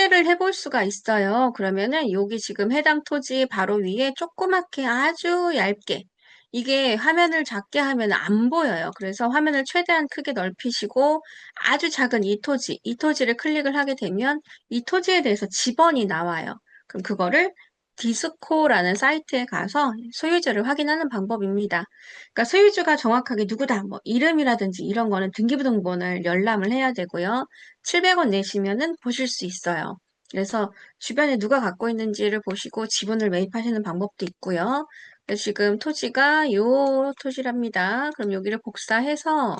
실례를 해볼 수가 있어요. 그러면은 여기 지금 해당 토지 바로 위에 조그맣게 아주 얇게 이게 화면을 작게 하면 안 보여요. 그래서 화면을 최대한 크게 넓히시고 아주 작은 이 토지를 클릭을 하게 되면 이 토지에 대해서 지번이 나와요. 그럼 그거를 디스코라는 사이트에 가서 소유주를 확인하는 방법입니다. 그러니까 소유주가 정확하게 누구다, 뭐 이름이라든지 이런 거는 등기부등본을 열람을 해야 되고요. 700원 내시면은 보실 수 있어요. 그래서 주변에 누가 갖고 있는지를 보시고 지분을 매입하시는 방법도 있고요. 그래서 지금 토지가 요 토지랍니다. 그럼 여기를 복사해서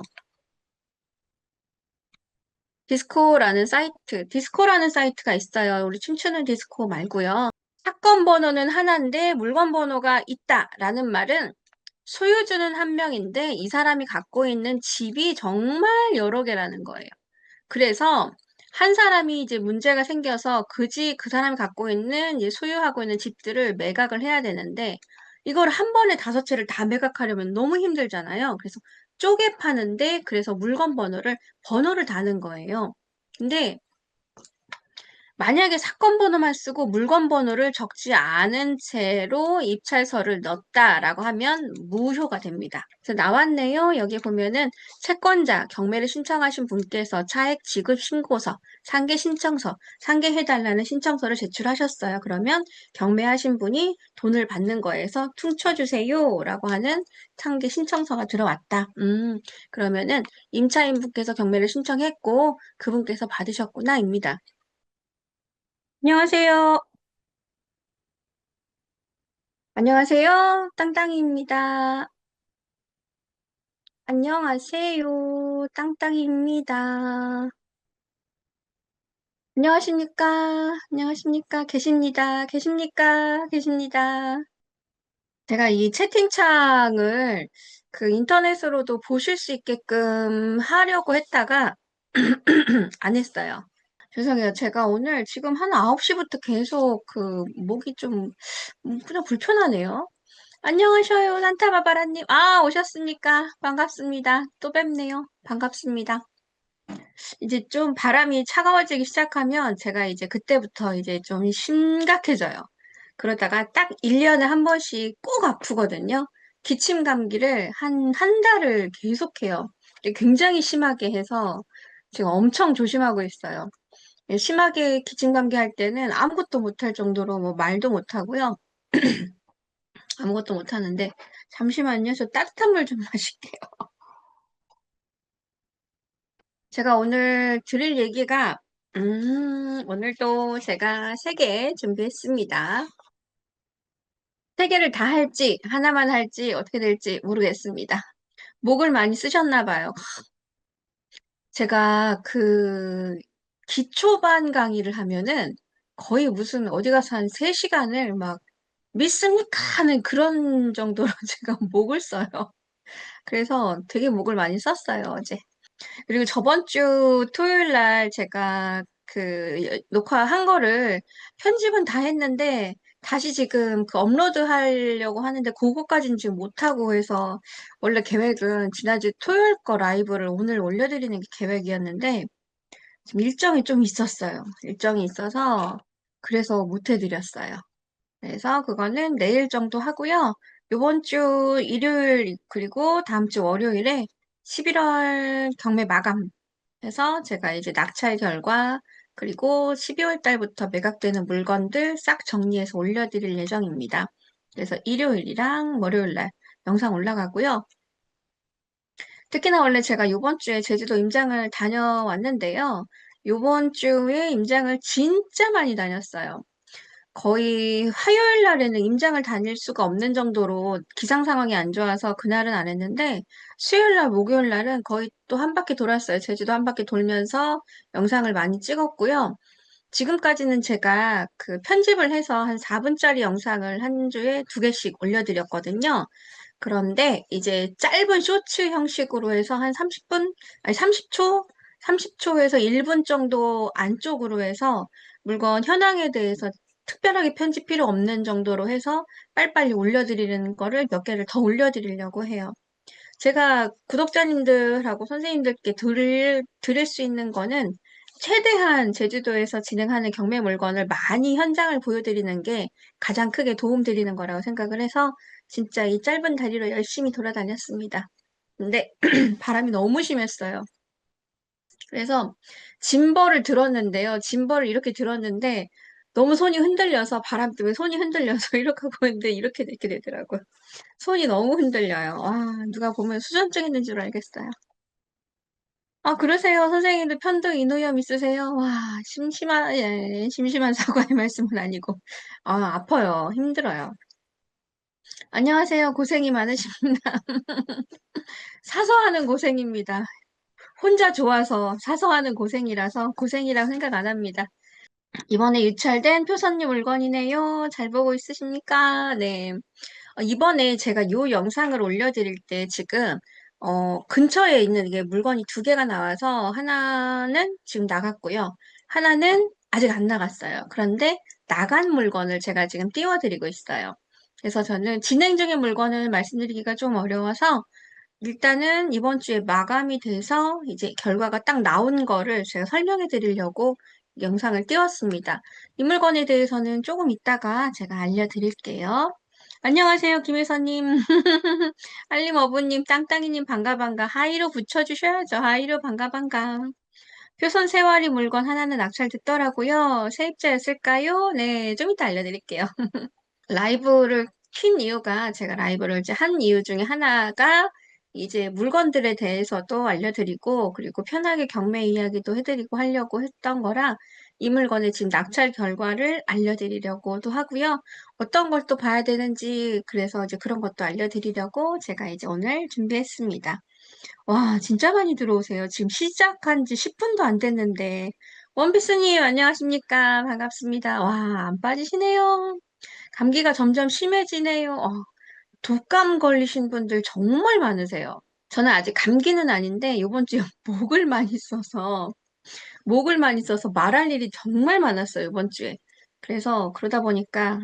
디스코라는 사이트가 있어요. 우리 춤추는 디스코 말고요. 사건 번호는 하나인데 물건 번호가 있다라는 말은 소유주는 한 명인데 이 사람이 갖고 있는 집이 정말 여러 개라는 거예요. 그래서 한 사람이 이제 문제가 생겨서 그 사람이 갖고 있는 이제 소유하고 있는 집들을 매각을 해야 되는데 이걸 한 번에 5채를 다 매각하려면 너무 힘들잖아요. 그래서 쪼개 파는데 그래서 물건 번호를 다는 거예요. 근데 만약에 사건 번호만 쓰고 물건 번호를 적지 않은 채로 입찰서를 넣었다라고 하면 무효가 됩니다. 그래서 나왔네요. 여기 보면은 채권자, 경매를 신청하신 분께서 차액 지급 신고서, 상계 신청서, 상계해달라는 신청서를 제출하셨어요. 그러면 경매하신 분이 돈을 받는 거에서 퉁쳐주세요라고 하는 상계 신청서가 들어왔다. 그러면은 임차인분께서 경매를 신청했고 그분께서 받으셨구나입니다. 안녕하세요. 안녕하세요. 땅땅이입니다. 안녕하세요. 땅땅이입니다. 안녕하십니까? 안녕하십니까? 계십니다. 계십니까? 계십니다. 제가 이 채팅창을 그 인터넷으로도 보실 수 있게끔 하려고 했다가 안 했어요. 죄송해요. 제가 오늘 지금 한 9시부터 계속 그 목이 좀 그냥 불편하네요. 안녕하셔요, 산타바바라님. 아, 오셨습니까? 반갑습니다. 또 뵙네요. 반갑습니다. 이제 좀 바람이 차가워지기 시작하면 제가 이제 그때부터 이제 좀 심각해져요. 그러다가 딱 1년에 한 번씩 꼭 아프거든요. 기침 감기를 한 달을 계속해요. 굉장히 심하게 해서 지금 엄청 조심하고 있어요. 심하게 기침 감기 할 때는 아무것도 못할 정도로 뭐 말도 못하고요. 아무것도 못하는데 잠시만요. 저 따뜻한 물 좀 마실게요. 제가 오늘 드릴 얘기가 오늘도 제가 3개 준비했습니다. 3개를 다 할지 하나만 할지 어떻게 될지 모르겠습니다. 목을 많이 쓰셨나 봐요. 제가 그 기초반 강의를 하면은 거의 무슨 어디 가서 한 3시간을 막 믿습니까? 하는 그런 정도로 제가 목을 써요. 그래서 되게 목을 많이 썼어요, 어제. 그리고 저번 주 토요일 날 제가 녹화한 거를 편집은 다 했는데 다시 지금 그 업로드 하려고 하는데 그거까지는 지금 못하고 해서 원래 계획은 지난주 토요일 거 라이브를 오늘 올려드리는 게 계획이었는데 지금 일정이 좀 있었어요. 일정이 있어서 그래서 못 해드렸어요. 그래서 그거는 내일 정도 하고요. 요번 주 일요일 그리고 다음 주 월요일에 11월 경매 마감해서 제가 이제 낙찰 결과 그리고 12월 달부터 매각되는 물건들 싹 정리해서 올려드릴 예정입니다. 그래서 일요일이랑 월요일 날 영상 올라가고요. 특히나 원래 제가 요번 주에 제주도 임장을 다녀왔는데요. 요번 주에 임장을 진짜 많이 다녔어요. 거의 화요일 날에는 임장을 다닐 수가 없는 정도로 기상 상황이 안 좋아서 그날은 안 했는데 수요일 날, 목요일 날은 거의 또 한 바퀴 돌았어요. 제주도 한 바퀴 돌면서 영상을 많이 찍었고요. 지금까지는 제가 그 편집을 해서 한 4분짜리 영상을 한 주에 2개씩 올려드렸거든요. 그런데 이제 짧은 쇼츠 형식으로 해서 한 30분, 아니 30초? 30초에서 1분 정도 안쪽으로 해서 물건 현황에 대해서 특별하게 편집 필요 없는 정도로 해서 빨리빨리 올려드리는 거를 몇 개를 더 올려드리려고 해요. 제가 구독자님들하고 선생님들께 드릴 수 있는 거는 최대한 제주도에서 진행하는 경매 물건을 많이 현장을 보여드리는 게 가장 크게 도움드리는 거라고 생각을 해서 진짜 이 짧은 다리로 열심히 돌아다녔습니다. 근데 바람이 너무 심했어요. 그래서 짐벌을 들었는데요. 짐벌을 이렇게 들었는데 너무 손이 흔들려서 바람 때문에 손이 흔들려서 이렇게 하고 있는데 이렇게 되더라고요. 손이 너무 흔들려요. 와, 누가 보면 수전증 있는 줄 알겠어요. 아, 그러세요? 선생님도 편도 인후염 있으세요? 와, 심심한 사과의 말씀은 아니고. 아, 아파요. 힘들어요. 안녕하세요. 고생이 많으십니다. 사서 하는 고생입니다. 혼자 좋아서 사서 하는 고생이라서 고생이라고 생각 안 합니다. 이번에 유찰된 표선님 물건이네요. 잘 보고 있으십니까? 네. 이번에 제가 요 영상을 올려드릴 때 지금 근처에 있는 이게 물건이 두 개가 나와서 하나는 지금 나갔고요. 하나는 아직 안 나갔어요. 그런데 나간 물건을 제가 지금 띄워드리고 있어요. 그래서 저는 진행 중인 물건을 말씀드리기가 좀 어려워서 일단은 이번 주에 마감이 돼서 이제 결과가 딱 나온 거를 제가 설명해 드리려고 영상을 띄웠습니다. 이 물건에 대해서는 조금 이따가 제가 알려드릴게요. 안녕하세요, 김혜선님. 알림어부님, 땅땅이님, 반가, 반가. 하이로 붙여주셔야죠. 하이로 반가, 반가. 표선 세월이 물건 하나는 낙찰됐더라고요. 세입자였을까요? 네, 좀 이따 알려드릴게요. 라이브를 킨 이유가 제가 라이브를 이제 한 이유 중에 하나가 이제 물건들에 대해서도 알려드리고 그리고 편하게 경매 이야기도 해드리고 하려고 했던 거라 이 물건의 지금 낙찰 결과를 알려드리려고도 하고요. 어떤 걸 또 봐야 되는지 그래서 이제 그런 것도 알려드리려고 제가 이제 오늘 준비했습니다. 와, 진짜 많이 들어오세요. 지금 시작한 지 10분도 안 됐는데. 원피스님, 안녕하십니까? 반갑습니다. 와, 안 빠지시네요. 감기가 점점 심해지네요. 독감 걸리신 분들 정말 많으세요. 저는 아직 감기는 아닌데 이번 주에 목을 많이 써서 말할 일이 정말 많았어요, 이번 주에. 그래서 그러다 보니까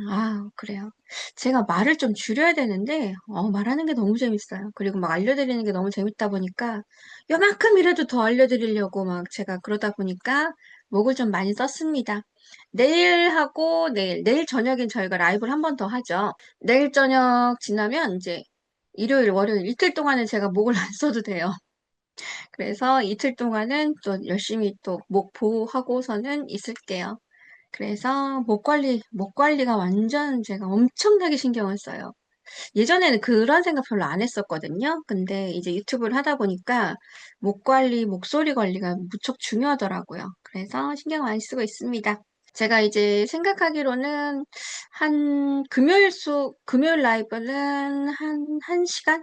그래요. 제가 말을 좀 줄여야 되는데 말하는 게 너무 재밌어요. 그리고 막 알려드리는 게 너무 재밌다 보니까 요만큼이라도 더 알려드리려고 막 제가 그러다 보니까 목을 좀 많이 썼습니다. 내일 저녁엔 저희가 라이브를 한 번 더 하죠. 내일 저녁 지나면 이제 일요일, 월요일 이틀 동안은 제가 목을 안 써도 돼요. 그래서 이틀 동안은 또 열심히 또 목 보호하고서는 있을게요. 그래서 목 관리가 완전 제가 엄청나게 신경을 써요. 예전에는 그런 생각 별로 안 했었거든요. 근데 이제 유튜브를 하다 보니까 목 관리, 목소리 관리가 무척 중요하더라고요. 그래서 신경 많이 쓰고 있습니다. 제가 이제 생각하기로는 금요일 라이브는 한 1시간?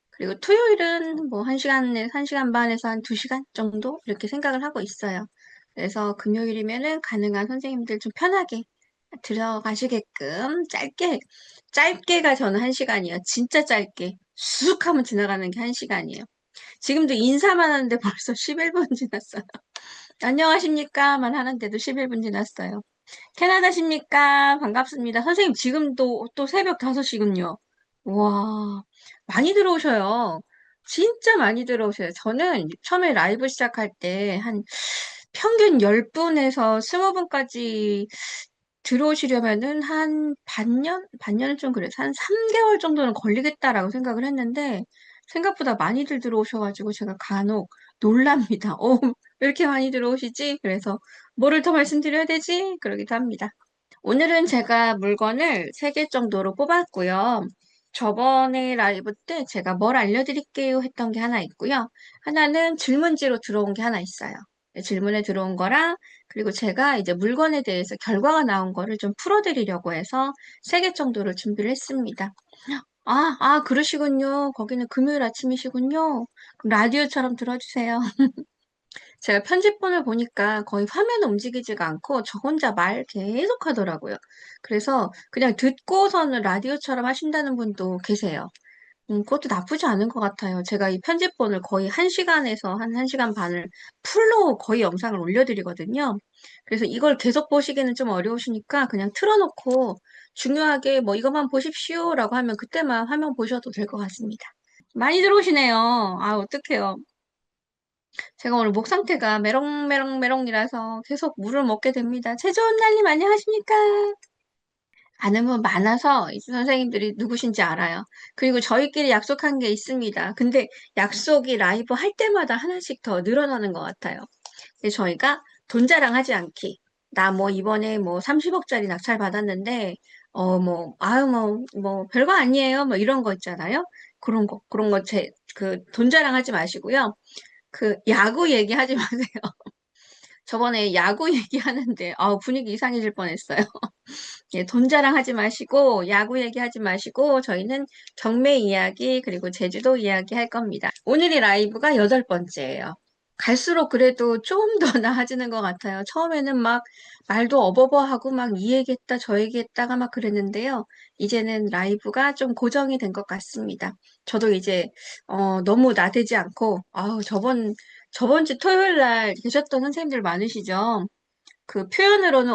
그리고 토요일은 뭐 1시간 반에서 한 2시간 정도? 이렇게 생각을 하고 있어요. 그래서 금요일이면은 가능한 선생님들 좀 편하게 들어가시게끔 짧게가 저는 1시간이에요. 진짜 짧게. 쑥 하면 지나가는 게 1시간이에요. 지금도 인사만 하는데 벌써 11분 지났어요. 안녕하십니까만 하는데도 11분 지났어요. 캐나다십니까? 반갑습니다. 선생님, 지금도 또 새벽 5시군요. 와, 많이 들어오셔요. 진짜 많이 들어오셔요. 저는 처음에 라이브 시작할 때 평균 10분에서 20분까지 들어오시려면은 한 반년은 좀 그래서 한 3개월 정도는 걸리겠다라고 생각을 했는데 생각보다 많이들 들어오셔가지고 제가 간혹 놀랍니다. 왜 이렇게 많이 들어오시지? 그래서 뭐를 더 말씀드려야 되지? 그러기도 합니다. 오늘은 제가 물건을 3개 정도로 뽑았고요. 저번에 라이브 때 제가 뭘 알려드릴게요 했던 게 하나 있고요. 하나는 질문지로 들어온 게 하나 있어요. 네, 질문에 들어온 거랑 그리고 제가 이제 물건에 대해서 결과가 나온 거를 좀 풀어드리려고 해서 3개 정도를 준비를 했습니다. 그러시군요. 거기는 금요일 아침이시군요. 그럼 라디오처럼 들어주세요. 제가 편집본을 보니까 거의 화면 움직이지가 않고 저 혼자 말 계속 하더라고요. 그래서 그냥 듣고서는 라디오처럼 하신다는 분도 계세요. 그것도 나쁘지 않은 것 같아요. 제가 이 편집본을 거의 1시간에서 한 1시간 반을 풀로 거의 영상을 올려드리거든요. 그래서 이걸 계속 보시기는 좀 어려우시니까 그냥 틀어놓고 중요하게 뭐 이것만 보십시오 라고 하면 그때만 화면 보셔도 될 것 같습니다. 많이 들어오시네요. 어떡해요. 제가 오늘 목 상태가 메롱메롱메롱이라서 계속 물을 먹게 됩니다. 제주온 날님 안녕하십니까? 아는 많아서 이수 선생님들이 누구신지 알아요. 그리고 저희끼리 약속한 게 있습니다. 근데 약속이 라이브 할 때마다 하나씩 더 늘어나는 것 같아요. 근데 저희가 돈 자랑하지 않기. 나 뭐 이번에 뭐 30억짜리 낙찰 받았는데, 아유, 별거 아니에요. 뭐 이런 거 있잖아요. 그런 거 돈 자랑하지 마시고요. 그, 야구 얘기하지 마세요. 저번에 야구 얘기하는데, 분위기 이상해질 뻔했어요. 예, 돈 자랑하지 마시고, 야구 얘기하지 마시고, 저희는 경매 이야기, 그리고 제주도 이야기 할 겁니다. 오늘이 라이브가 여덟 번째예요. 갈수록 그래도 좀 더 나아지는 것 같아요. 처음에는 막 말도 어버버하고 막 이 얘기했다, 저 얘기했다가 막 그랬는데요. 이제는 라이브가 좀 고정이 된 것 같습니다. 저도 이제, 너무 나대지 않고, 저번 주 토요일 날 계셨던 선생님들 많으시죠? 그 표현으로는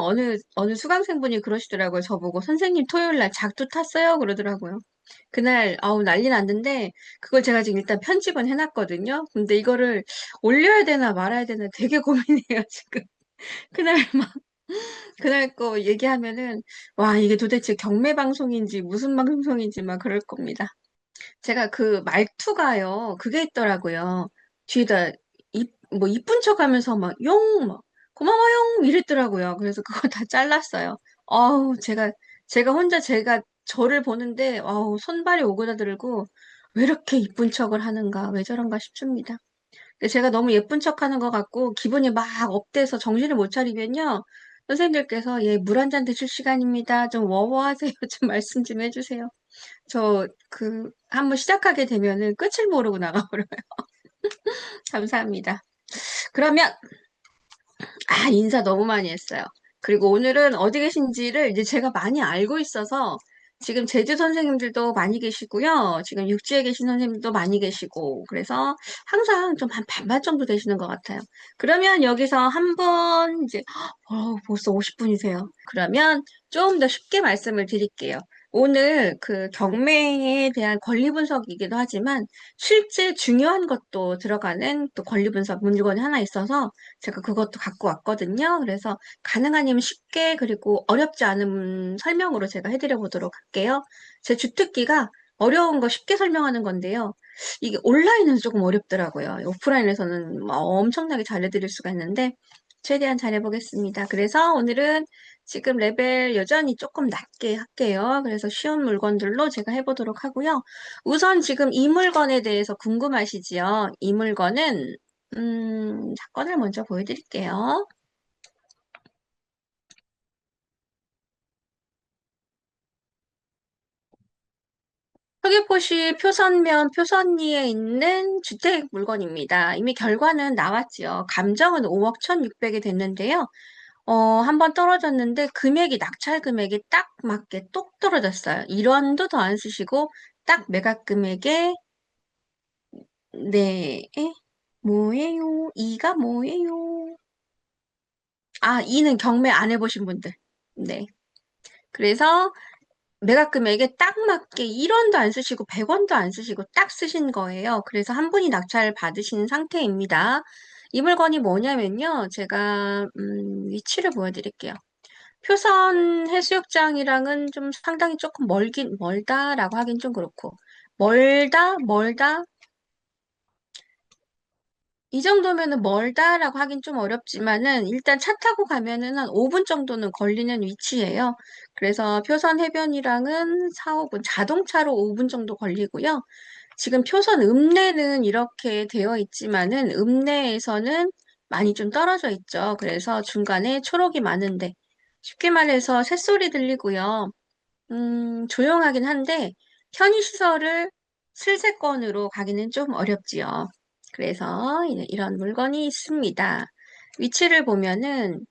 어느 수강생분이 그러시더라고요. 저보고 선생님 토요일 날 작두 탔어요? 그러더라고요. 그날 난리 났는데 그걸 제가 지금 일단 편집은 해놨거든요. 근데 이거를 올려야 되나 말아야 되나 되게 고민해요, 지금. 그날 막 그날 거 얘기하면은 와, 이게 도대체 경매 방송인지 무슨 방송인지 막 그럴 겁니다. 제가 그 말투가요, 그게 있더라고요. 뒤에다 이쁜 척 하면서 막, 고마워용 이랬더라고요. 그래서 그거 다 잘랐어요. 아우, 제가 혼자 제가 저를 보는데, 손발이 오그라들고, 왜 이렇게 이쁜 척을 하는가, 왜 저런가 싶습니다. 근데 제가 너무 예쁜 척 하는 것 같고, 기분이 막 업돼서 정신을 못 차리면요. 선생님들께서, 예, 물 한 잔 드실 시간입니다. 좀 워워하세요. 좀 말씀 좀 해주세요. 한번 시작하게 되면은 끝을 모르고 나가버려요. 감사합니다. 그러면, 인사 너무 많이 했어요. 그리고 오늘은 어디 계신지를 이제 제가 많이 알고 있어서 지금 제주 선생님들도 많이 계시고요. 지금 육지에 계신 선생님도 많이 계시고. 그래서 항상 좀 반반 정도 되시는 것 같아요. 그러면 여기서 한번 이제, 벌써 50분이세요. 그러면 좀 더 쉽게 말씀을 드릴게요. 오늘 그 경매에 대한 권리 분석이기도 하지만 실제 중요한 것도 들어가는 또 권리 분석 문건이 하나 있어서 제가 그것도 갖고 왔거든요. 그래서 가능하면 쉽게 그리고 어렵지 않은 설명으로 제가 해드려 보도록 할게요. 제 주특기가 어려운 거 쉽게 설명하는 건데요. 이게 온라인은 조금 어렵더라고요. 오프라인에서는 뭐 엄청나게 잘해드릴 수가 있는데 최대한 잘해보겠습니다. 그래서 오늘은 지금 레벨 여전히 조금 낮게 할게요. 그래서 쉬운 물건들로 제가 해보도록 하고요. 우선 지금 이 물건에 대해서 궁금하시지요? 이 물건은 사건을 먼저 보여드릴게요. 서귀포시 표선면 표선리에 있는 주택 물건입니다. 이미 결과는 나왔지요. 감정은 5억 1,600이 됐는데요. 한번 떨어졌는데 금액이 낙찰 금액이 딱 맞게 똑 떨어졌어요. 1원도 더 안 쓰시고 딱 매각 금액에 네, 뭐예요? 이가 뭐예요? 2는 경매 안 해보신 분들. 네. 그래서 매각 금액에 딱 맞게 1원도 안 쓰시고 100원도 안 쓰시고 딱 쓰신 거예요. 그래서 한 분이 낙찰 받으신 상태입니다. 이 물건이 뭐냐면요. 제가 위치를 보여드릴게요. 표선 해수욕장이랑은 좀 상당히 조금 멀다라고 하긴 좀 그렇고 멀다 이 정도면은 멀다라고 하긴 좀 어렵지만은 일단 차 타고 가면은 한 5분 정도는 걸리는 위치예요. 그래서 표선 해변이랑은 4, 5분, 자동차로 5분 정도 걸리고요. 지금 표선 읍내는 이렇게 되어 있지만은 읍내에서는 많이 좀 떨어져 있죠. 그래서 중간에 초록이 많은데 쉽게 말해서 새소리 들리고요. 조용하긴 한데 편의시설을 슬세권으로 가기는 좀 어렵지요. 그래서 이런 물건이 있습니다. 위치를 보면은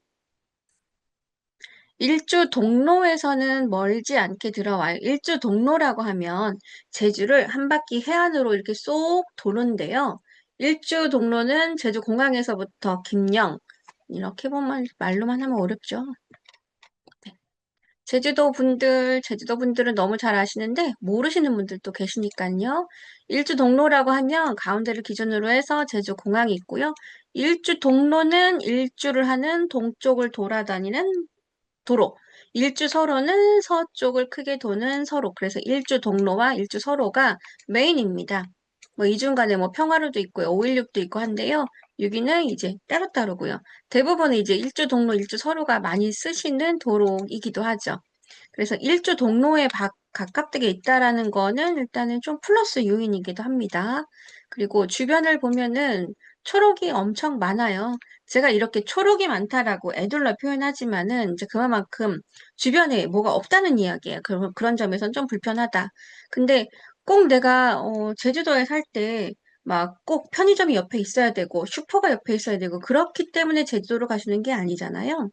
일주 동로에서는 멀지 않게 들어와요. 일주 동로라고 하면 제주를 한 바퀴 해안으로 이렇게 쏙 도는데요. 일주 동로는 제주 공항에서부터 김영 이렇게 보면 말로만 하면 어렵죠. 제주도 분들은 너무 잘 아시는데 모르시는 분들도 계시니까요. 일주 동로라고 하면 가운데를 기준으로 해서 제주 공항이 있고요. 일주 동로는 일주를 하는 동쪽을 돌아다니는 도로. 일주 서로는 서쪽을 크게 도는 서로. 그래서 일주 동로와 일주 서로가 메인입니다. 뭐 이중간에 뭐 평화로도 있고요. 516도 있고 한데요. 여기는 이제 따로따로고요. 대부분 이제 일주 동로, 일주 서로가 많이 쓰시는 도로이기도 하죠. 그래서 일주 동로에 가깝게 있다라는 거는 일단은 좀 플러스 요인이기도 합니다. 그리고 주변을 보면은 초록이 엄청 많아요. 제가 이렇게 초록이 많다라고 애둘러 표현하지만은 이제 그만큼 주변에 뭐가 없다는 이야기예요. 그런 점에선 좀 불편하다. 근데 꼭 내가 제주도에 살 때 막 꼭 편의점이 옆에 있어야 되고 슈퍼가 옆에 있어야 되고 그렇기 때문에 제주도로 가시는 게 아니잖아요.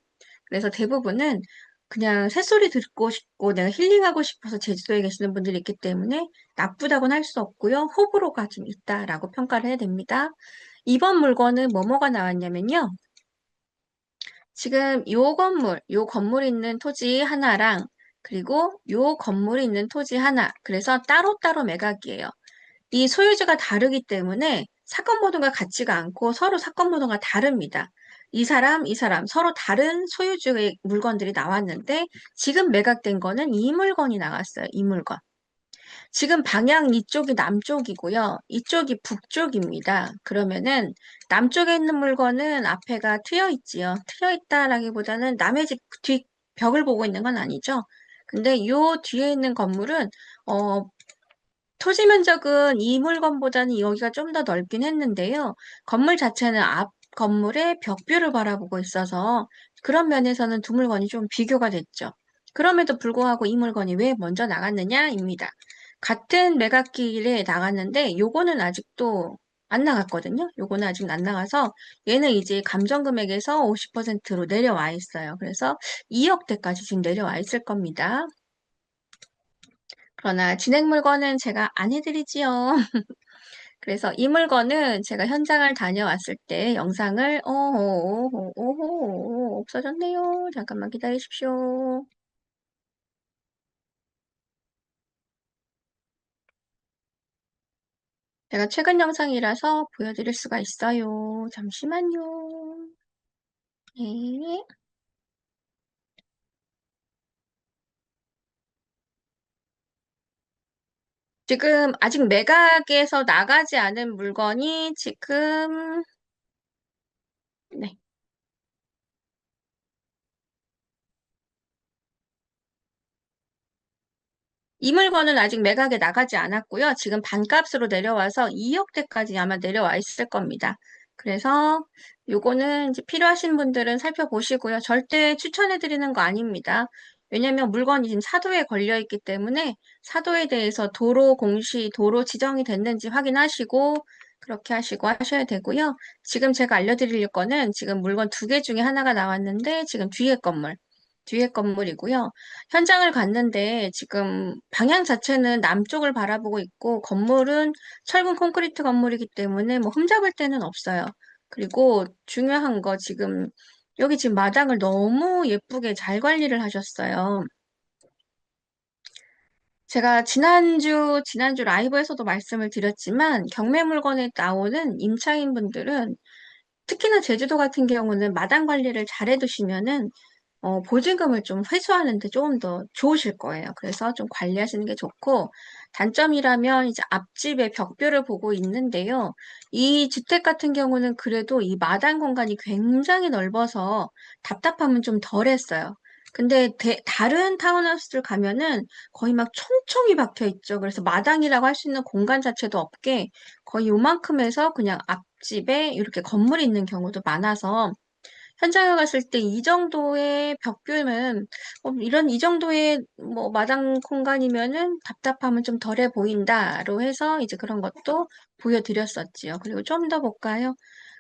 그래서 대부분은 그냥 새소리 듣고 싶고 내가 힐링하고 싶어서 제주도에 계시는 분들이 있기 때문에 나쁘다고는 할 수 없고요. 호불호가 좀 있다라고 평가를 해야 됩니다. 이번 물건은 뭐뭐가 나왔냐면요. 지금 요 건물 있는 토지 하나랑 그리고 요 건물이 있는 토지 하나. 그래서 따로따로 매각이에요. 이 소유주가 다르기 때문에 사건 번호가 같지가 않고 서로 사건 번호가 다릅니다. 이 사람 서로 다른 소유주의 물건들이 나왔는데 지금 매각된 거는 이 물건이 나왔어요. 이 물건. 지금 방향 이쪽이 남쪽이고요. 이쪽이 북쪽입니다. 그러면은 남쪽에 있는 물건은 앞에가 트여 있지요. 트여 있다라기보다는 남의 집 뒤 벽을 보고 있는 건 아니죠. 근데 요 뒤에 있는 건물은 어, 토지 면적은 이 물건보다는 여기가 좀 더 넓긴 했는데요. 건물 자체는 앞 건물의 벽뷰를 바라보고 있어서 그런 면에서는 두 물건이 좀 비교가 됐죠. 그럼에도 불구하고 이 물건이 왜 먼저 나갔느냐입니다. 같은 매각기일에 나갔는데 요거는 아직도 안 나갔거든요. 요거는 아직 안 나가서 얘는 이제 감정 금액에서 50%로 내려와 있어요. 그래서 2억대까지 지금 내려와 있을 겁니다. 그러나 진행 물건은 제가 안 해드리지요. 그래서 이 물건은 제가 현장을 다녀왔을 때 영상을, 없어졌네요. 잠깐만 기다리십시오. 제가 최근 영상이라서 보여드릴 수가 있어요. 잠시만요. 네. 지금 아직 매각에서 나가지 않은 물건이 지금, 네. 이 물건은 아직 매각에 나가지 않았고요. 지금 반값으로 내려와서 2억대까지 아마 내려와 있을 겁니다. 그래서 요거는 이제 필요하신 분들은 살펴보시고요. 절대 추천해드리는 거 아닙니다. 왜냐면 물건이 지금 사도에 걸려 있기 때문에 사도에 대해서 도로 지정이 됐는지 확인하시고 그렇게 하시고 하셔야 되고요. 지금 제가 알려드릴 거는 지금 물건 두 개 중에 하나가 나왔는데 지금 뒤에 건물이고요. 현장을 갔는데 지금 방향 자체는 남쪽을 바라보고 있고 건물은 철근 콘크리트 건물이기 때문에 뭐 흠잡을 데는 없어요. 그리고 중요한 거 지금 여기 지금 마당을 너무 예쁘게 잘 관리를 하셨어요. 제가 지난주 라이브에서도 말씀을 드렸지만 경매 물건에 나오는 임차인 분들은 특히나 제주도 같은 경우는 마당 관리를 잘 해두시면은 보증금을 좀 회수하는데 조금 더 좋으실 거예요. 그래서 좀 관리하시는 게 좋고, 단점이라면 이제 앞집에 벽뷰를 보고 있는데요. 이 주택 같은 경우는 그래도 이 마당 공간이 굉장히 넓어서 답답함은 좀 덜했어요. 근데 다른 타운하우스들 가면은 거의 막 촘촘히 박혀 있죠. 그래서 마당이라고 할 수 있는 공간 자체도 없게 거의 요만큼에서 그냥 앞집에 이렇게 건물이 있는 경우도 많아서 현장에 갔을 때 이 정도의 벽뷰는 이 정도의 뭐 마당 공간이면은 답답함은 좀 덜해 보인다로 해서 이제 그런 것도 보여드렸었지요. 그리고 좀 더 볼까요?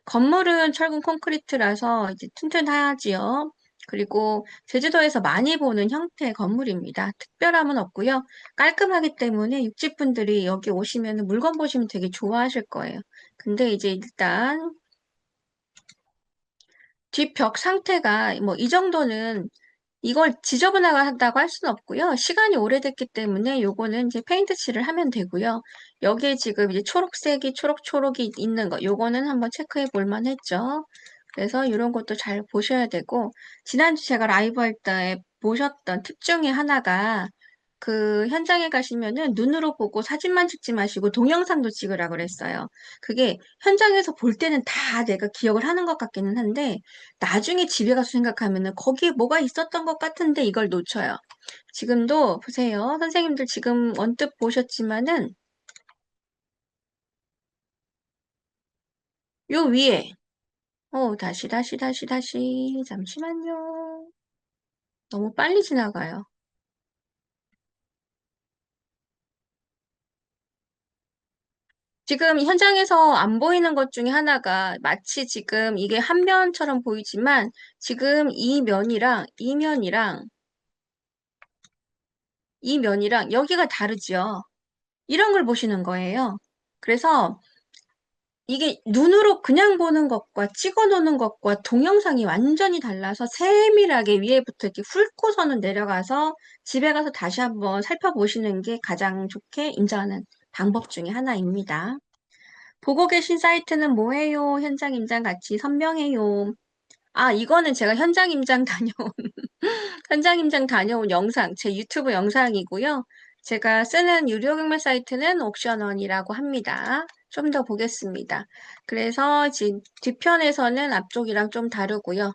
건물은 철근 콘크리트라서 이제 튼튼하지요. 그리고 제주도에서 많이 보는 형태의 건물입니다. 특별함은 없고요. 깔끔하기 때문에 육지분들이 여기 오시면 물건 보시면 되게 좋아하실 거예요. 근데 이제 일단 뒷벽 상태가 뭐 이 정도는 이걸 지저분하다고 할 수는 없고요. 시간이 오래됐기 때문에 요거는 이제 페인트 칠을 하면 되고요. 여기에 지금 이제 초록색이 초록초록이 있는 거, 요거는 한번 체크해 볼 만했죠. 그래서 이런 것도 잘 보셔야 되고, 지난주 제가 라이브 할 때 보셨던 팁 중에 하나가 그 현장에 가시면은 눈으로 보고 사진만 찍지 마시고 동영상도 찍으라 그랬어요. 그게 현장에서 볼 때는 다 내가 기억을 하는 것 같기는 한데, 나중에 집에 가서 생각하면은 거기에 뭐가 있었던 것 같은데 이걸 놓쳐요. 지금도 보세요. 선생님들 지금 언뜻 보셨지만은 요 위에 다시 잠시만요. 너무 빨리 지나가요. 지금 현장에서 안 보이는 것 중에 하나가 마치 지금 이게 한 면처럼 보이지만 지금 이 면이랑 이 면이랑 이 면이랑 여기가 다르죠. 이런 걸 보시는 거예요. 그래서 이게 눈으로 그냥 보는 것과 찍어 놓는 것과 동영상이 완전히 달라서 세밀하게 위에부터 이렇게 훑고서는 내려가서 집에 가서 다시 한번 살펴보시는 게 가장 좋게 임장하는 방법 중에 하나입니다. 보고 계신 사이트는 뭐예요? 현장 임장 같이 선명해요. 아, 이거는 제가 현장 임장 다녀온 현장 임장 다녀온 영상, 제 유튜브 영상이고요. 제가 쓰는 유료 경매 사이트는 옥션원이라고 합니다. 좀 더 보겠습니다. 그래서 지금 뒤편에서는 앞쪽이랑 좀 다르고요.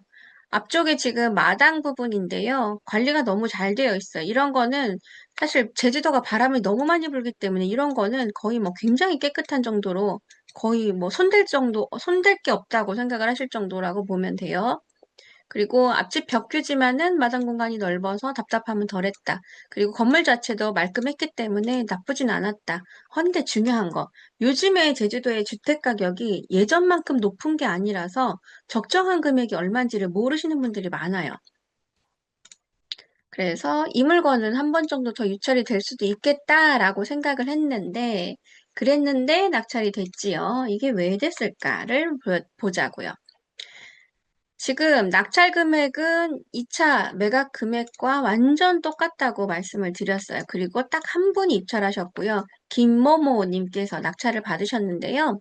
앞쪽에 지금 마당 부분인데요. 관리가 너무 잘 되어 있어요. 이런 거는 사실 제주도가 바람이 너무 많이 불기 때문에 이런 거는 거의 뭐 굉장히 깨끗한 정도로 거의 뭐 손댈 정도, 손댈 게 없다고 생각을 하실 정도라고 보면 돼요. 그리고 앞집 벽규지만은 마당 공간이 넓어서 답답함은 덜했다. 그리고 건물 자체도 말끔했기 때문에 나쁘진 않았다. 헌데 중요한 거, 요즘에 제주도의 주택 가격이 예전만큼 높은 게 아니라서 적정한 금액이 얼마인지를 모르시는 분들이 많아요. 그래서 이 물건은 한 번 정도 더 유찰이 될 수도 있겠다라고 생각을 했는데, 그랬는데 낙찰이 됐지요. 이게 왜 됐을까를 보자고요. 지금 낙찰 금액은 2차 매각 금액과 완전 똑같다고 말씀을 드렸어요. 그리고 딱 한 분이 입찰하셨고요. 김모모님께서 낙찰을 받으셨는데요.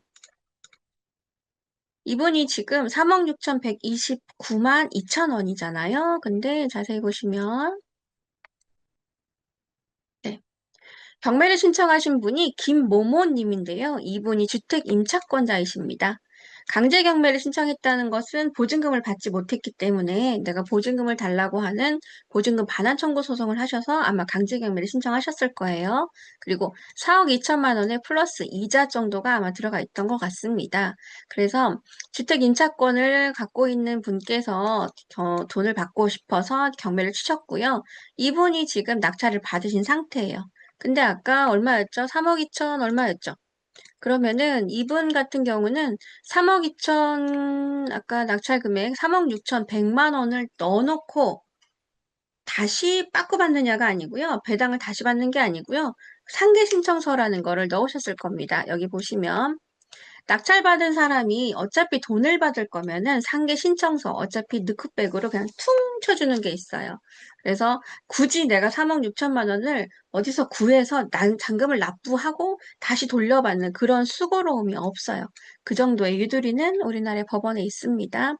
이분이 지금 3억 6,129만 2천 원이잖아요. 근데 자세히 보시면 네. 경매를 신청하신 분이 김모모님인데요. 이분이 주택 임차권자이십니다. 강제 경매를 신청했다는 것은 보증금을 받지 못했기 때문에 내가 보증금을 달라고 하는 보증금 반환 청구 소송을 하셔서 아마 강제 경매를 신청하셨을 거예요. 그리고 4억 2천만 원에 플러스 이자 정도가 아마 들어가 있던 것 같습니다. 그래서 주택 임차권을 갖고 있는 분께서 돈을 받고 싶어서 경매를 치셨고요. 이분이 지금 낙찰을 받으신 상태예요. 근데 아까 얼마였죠? 3억 2천 얼마였죠? 그러면은 이분 같은 경우는 3억 2천 아까 낙찰 금액 3억 6천 100만 원을 넣어놓고 다시 빠꾸 받느냐가 아니고요. 배당을 다시 받는 게 아니고요. 상계 신청서라는 거를 넣으셨을 겁니다. 여기 보시면 낙찰받은 사람이 어차피 돈을 받을 거면은 상계 신청서 어차피 느크백으로 그냥 퉁 쳐주는 게 있어요. 그래서 굳이 내가 3억 6천만 원을 어디서 구해서 잔금을 납부하고 다시 돌려받는 그런 수고로움이 없어요. 그 정도의 유도리는 우리나라의 법원에 있습니다.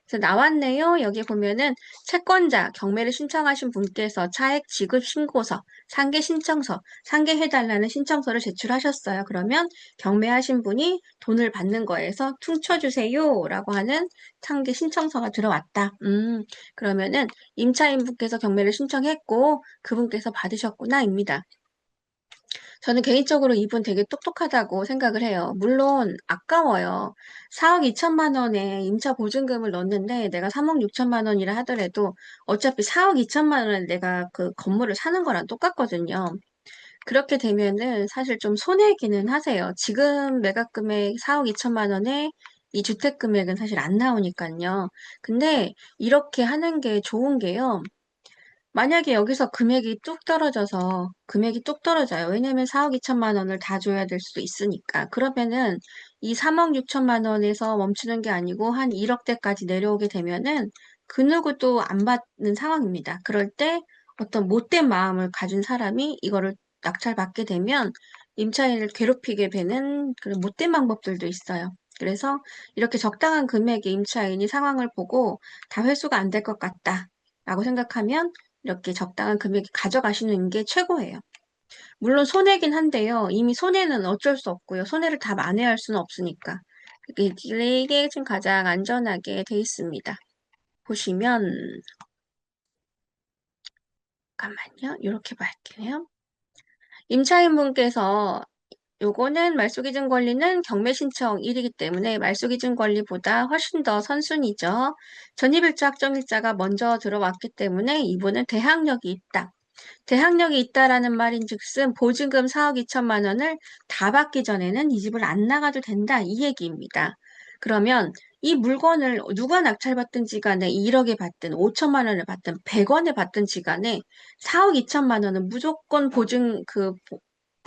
그래서 나왔네요. 여기 보면은 채권자 경매를 신청하신 분께서 차액 지급 신고서, 상계 신청서, 상계해달라는 신청서를 제출하셨어요. 그러면 경매하신 분이 돈을 받는 거에서 퉁쳐주세요라고 하는 상계 신청서가 들어왔다. 그러면은 임차인분께서 경매를 신청했고 그분께서 받으셨구나입니다. 저는 개인적으로 이분 되게 똑똑하다고 생각을 해요. 물론 아까워요. 4억 2천만 원에 임차 보증금을 넣었는데 내가 3억 6천만 원이라 하더라도 어차피 4억 2천만 원에 내가 그 건물을 사는 거랑 똑같거든요. 그렇게 되면은 사실 좀 손해기는 하세요. 지금 매각 금액 4억 2천만 원에 이 주택 금액은 사실 안 나오니까요. 근데 이렇게 하는 게 좋은 게요. 만약에 여기서 금액이 뚝 떨어져요. 왜냐면 4억 2천만 원을 다 줘야 될 수도 있으니까. 그러면은 이 3억 6천만 원에서 멈추는 게 아니고 한 1억대까지 내려오게 되면은 그 누구도 안 받는 상황입니다. 그럴 때 어떤 못된 마음을 가진 사람이 이거를 낙찰받게 되면 임차인을 괴롭히게 되는 그런 못된 방법들도 있어요. 그래서 이렇게 적당한 금액의 임차인이 상황을 보고 다 회수가 안 될 것 같다라고 생각하면 이렇게 적당한 금액 가져가시는 게 최고예요. 물론 손해긴 한데요. 이미 손해는 어쩔 수 없고요. 손해를 다 만회할 수는 없으니까. 이게 지금 가장 안전하게 돼 있습니다. 보시면 잠깐만요. 이렇게 볼게요. 임차인분께서 요거는 말소기준 권리는 경매 신청 1이기 때문에 말소기준 권리보다 훨씬 더 선순위죠. 전입일자 확정일자가 먼저 들어왔기 때문에 이분은 대항력이 있다. 대항력이 있다라는 말인즉슨 보증금 4억 2천만 원을 다 받기 전에는 이 집을 안 나가도 된다 이 얘기입니다. 그러면 이 물건을 누가 낙찰받든지 간에 1억에 받든 5천만 원을 받든 100원에 받든지 간에 4억 2천만 원은 무조건 보증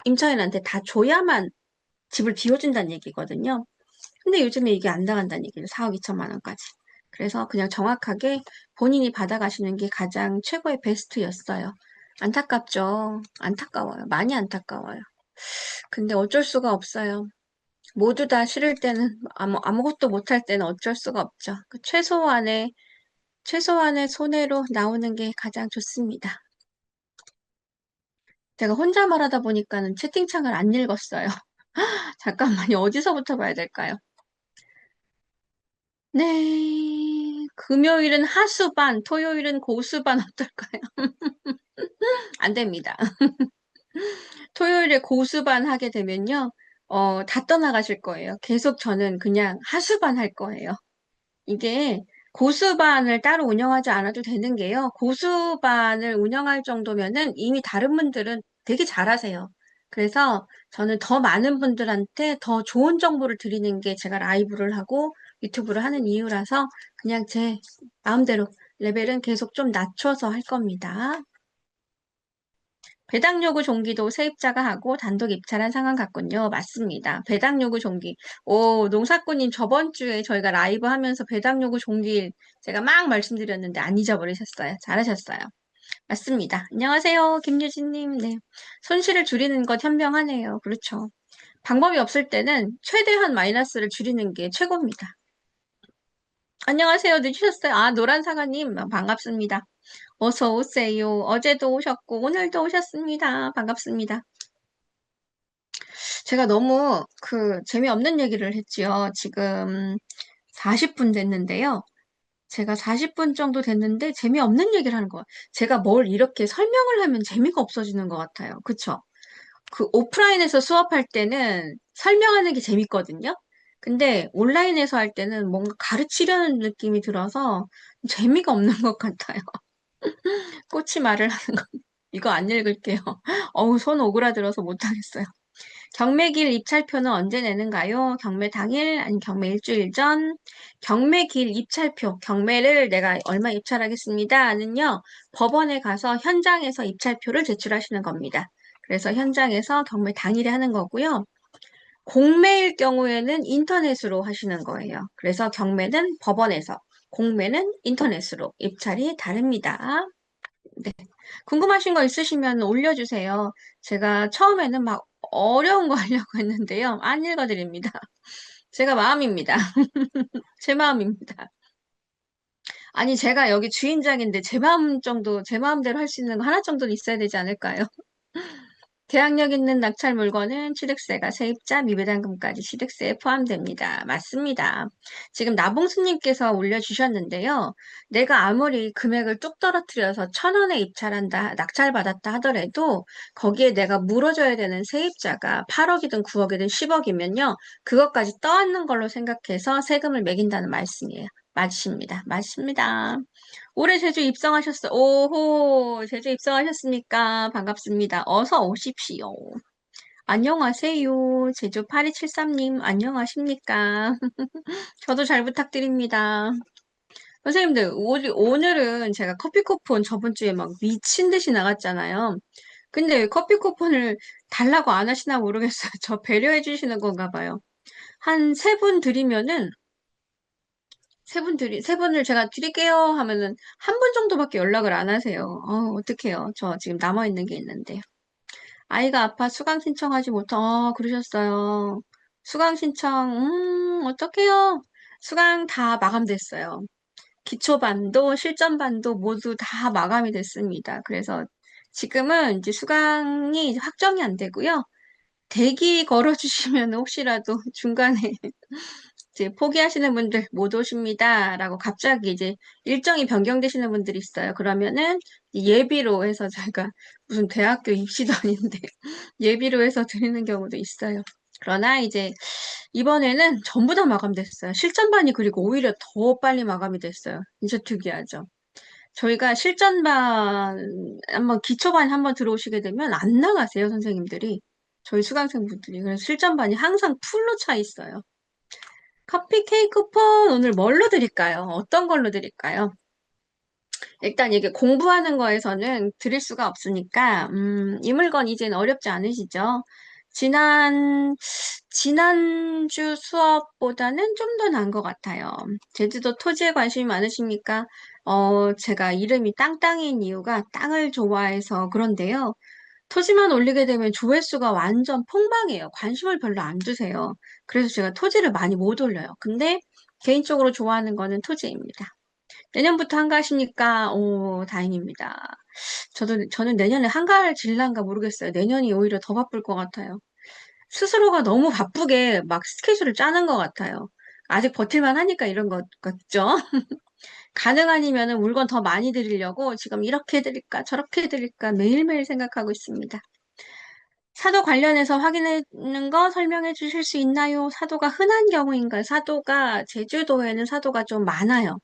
임차인한테 다 줘야만 집을 비워준다는 얘기거든요. 근데 요즘에 이게 안 나간다는 얘기죠. 4억 2천만 원까지. 그래서 그냥 정확하게 본인이 받아가시는 게 가장 최고의 베스트였어요. 안타깝죠. 안타까워요. 많이 안타까워요. 근데 어쩔 수가 없어요. 모두 다 싫을 때는 아무것도 못할 때는 어쩔 수가 없죠. 그 최소한의 손해로 나오는 게 가장 좋습니다. 제가 혼자 말하다 보니까는 채팅창을 안 읽었어요. 잠깐만요. 어디서부터 봐야 될까요? 네. 금요일은 하수반, 토요일은 고수반 어떨까요? 안 됩니다. 토요일에 고수반 하게 되면요. 다 떠나가실 거예요. 계속 저는 그냥 하수반 할 거예요. 이게 고수반을 따로 운영하지 않아도 되는 게요. 고수반을 운영할 정도면은 이미 다른 분들은 되게 잘하세요. 그래서 저는 더 많은 분들한테 더 좋은 정보를 드리는 게 제가 라이브를 하고 유튜브를 하는 이유라서 그냥 제 마음대로 레벨은 계속 좀 낮춰서 할 겁니다. 배당 요구 종기도 세입자가 하고 단독 입찰한 상황 같군요. 맞습니다. 배당 요구 종기. 오, 농사꾼님 저번 주에 저희가 라이브 하면서 배당 요구 종기 제가 막 말씀드렸는데 안 잊어버리셨어요. 잘하셨어요. 맞습니다. 안녕하세요. 김유진님. 네. 손실을 줄이는 것 현명하네요. 그렇죠. 방법이 없을 때는 최대한 마이너스를 줄이는 게 최고입니다. 안녕하세요. 늦으셨어요. 아, 노란사과님. 반갑습니다. 어서 오세요. 어제도 오셨고, 오늘도 오셨습니다. 반갑습니다. 제가 너무 재미없는 얘기를 했지요. 지금 40분 됐는데요. 제가 40분 정도 됐는데 재미없는 얘기를 하는 거예요. 제가 뭘 이렇게 설명을 하면 재미가 없어지는 것 같아요. 그쵸? 오프라인에서 수업할 때는 설명하는 게 재밌거든요. 근데 온라인에서 할 때는 뭔가 가르치려는 느낌이 들어서 재미가 없는 것 같아요. 꼬치 말을 하는 거. 이거 안 읽을게요. 어우, 손 오그라들어서 못하겠어요. 경매길 입찰표는 언제 내는가요? 경매 당일, 아니 경매 일주일 전? 경매길 입찰표, 경매를 내가 얼마 입찰하겠습니다는요, 법원에 가서 현장에서 입찰표를 제출하시는 겁니다. 그래서 현장에서 경매 당일에 하는 거고요. 공매일 경우에는 인터넷으로 하시는 거예요. 그래서 경매는 법원에서, 공매는 인터넷으로 입찰이 다릅니다. 네. 궁금하신 거 있으시면 올려주세요. 제가 처음에는 막 어려운 거 하려고 했는데요. 안 읽어드립니다. 제가 마음입니다. 제 마음입니다. 아니, 제가 여기 주인장인데 제 마음 정도, 제 마음대로 할 수 있는 거 하나 정도는 있어야 되지 않을까요? 대항력 있는 낙찰 물건은 취득세가 세입자 미배당금까지 취득세에 포함됩니다. 맞습니다. 지금 나봉수님께서 올려주셨는데요. 내가 아무리 금액을 뚝 떨어뜨려서 1,000원에 입찰한다, 낙찰받았다 하더라도 거기에 내가 물어줘야 되는 세입자가 8억이든 9억이든 10억이면요. 그것까지 떠안는 걸로 생각해서 세금을 매긴다는 말씀이에요. 맞습니다. 맞습니다. 올해 제주 입성하셨어. 오호, 제주 입성하셨습니까? 반갑습니다. 어서 오십시오. 안녕하세요. 제주 8273님, 안녕하십니까? 저도 잘 부탁드립니다. 선생님들, 오늘은 제가 커피 쿠폰 저번 주에 막 미친 듯이 나갔잖아요. 근데 왜 커피 쿠폰을 달라고 안 하시나 모르겠어요. 저 배려해 주시는 건가 봐요. 한 3분 드리면은 세 분을 제가 드릴게요 하면은 한 분 정도밖에 연락을 안 하세요. 어떡해요. 저 지금 남아있는 게 있는데. 아이가 아파 수강 신청하지 그러셨어요. 수강 신청, 어떡해요. 수강 다 마감됐어요. 기초반도 실전반도 모두 다 마감이 됐습니다. 그래서 지금은 이제 수강이 확정이 안 되고요. 대기 걸어주시면 혹시라도 중간에 이제 포기하시는 분들 못 오십니다라고 갑자기 이제 일정이 변경되시는 분들이 있어요. 그러면은 예비로 해서 제가 무슨 대학교 입시도 아닌데 예비로 해서 드리는 경우도 있어요. 그러나 이제 이번에는 전부 다 마감됐어요. 실전반이 그리고 오히려 더 빨리 마감이 됐어요. 진짜 특이하죠. 저희가 실전반 한번 기초반 한번 들어오시게 되면 안 나가세요, 선생님들이. 저희 수강생분들이. 그래서 실전반이 항상 풀로 차 있어요. 커피 케이크 쿠폰 오늘 뭘로 드릴까요? 어떤 걸로 드릴까요? 일단 이게 공부하는 거에서는 드릴 수가 없으니까, 이 물건 이제는 어렵지 않으시죠? 지난주 수업보다는 좀 더 나은 것 같아요. 제주도 토지에 관심이 많으십니까? 제가 이름이 땅땅인 이유가 땅을 좋아해서 그런데요. 토지만 올리게 되면 조회수가 완전 폭망해요. 관심을 별로 안 두세요. 그래서 제가 토지를 많이 못 올려요. 근데 개인적으로 좋아하는 거는 토지입니다. 내년부터 한가하시니까, 다행입니다. 저는 내년에 한가할 질란가 모르겠어요. 내년이 오히려 더 바쁠 것 같아요. 스스로가 너무 바쁘게 막 스케줄을 짜는 것 같아요. 아직 버틸만 하니까 이런 것 같죠? 가능 아니면은 물건 더 많이 드리려고 지금 이렇게 해드릴까, 저렇게 해드릴까 매일매일 생각하고 있습니다. 사도 관련해서 확인하는 거 설명해 주실 수 있나요? 사도가 흔한 경우인가요? 제주도에는 사도가 좀 많아요.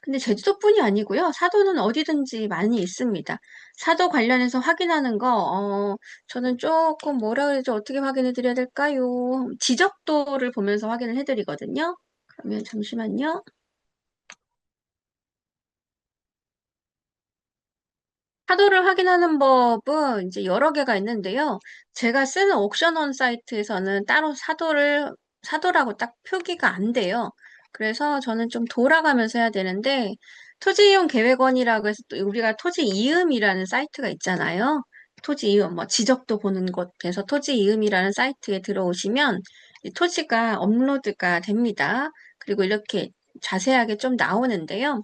근데 제주도뿐이 아니고요. 사도는 어디든지 많이 있습니다. 사도 관련해서 확인하는 거, 저는 조금 뭐라 그러죠? 어떻게 확인해 드려야 될까요? 지적도를 보면서 확인을 해 드리거든요. 그러면 잠시만요. 사도를 확인하는 법은 이제 여러 개가 있는데요. 제가 쓰는 옥션원 사이트에서는 따로 사도라고 딱 표기가 안 돼요. 그래서 저는 좀 돌아가면서 해야 되는데, 토지이용 계획원이라고 해서 또 우리가 토지 이음이라는 사이트가 있잖아요. 토지 이음, 뭐 지적도 보는 곳에서 토지 이음이라는 사이트에 들어오시면 이 토지가 업로드가 됩니다. 그리고 이렇게 자세하게 좀 나오는데요.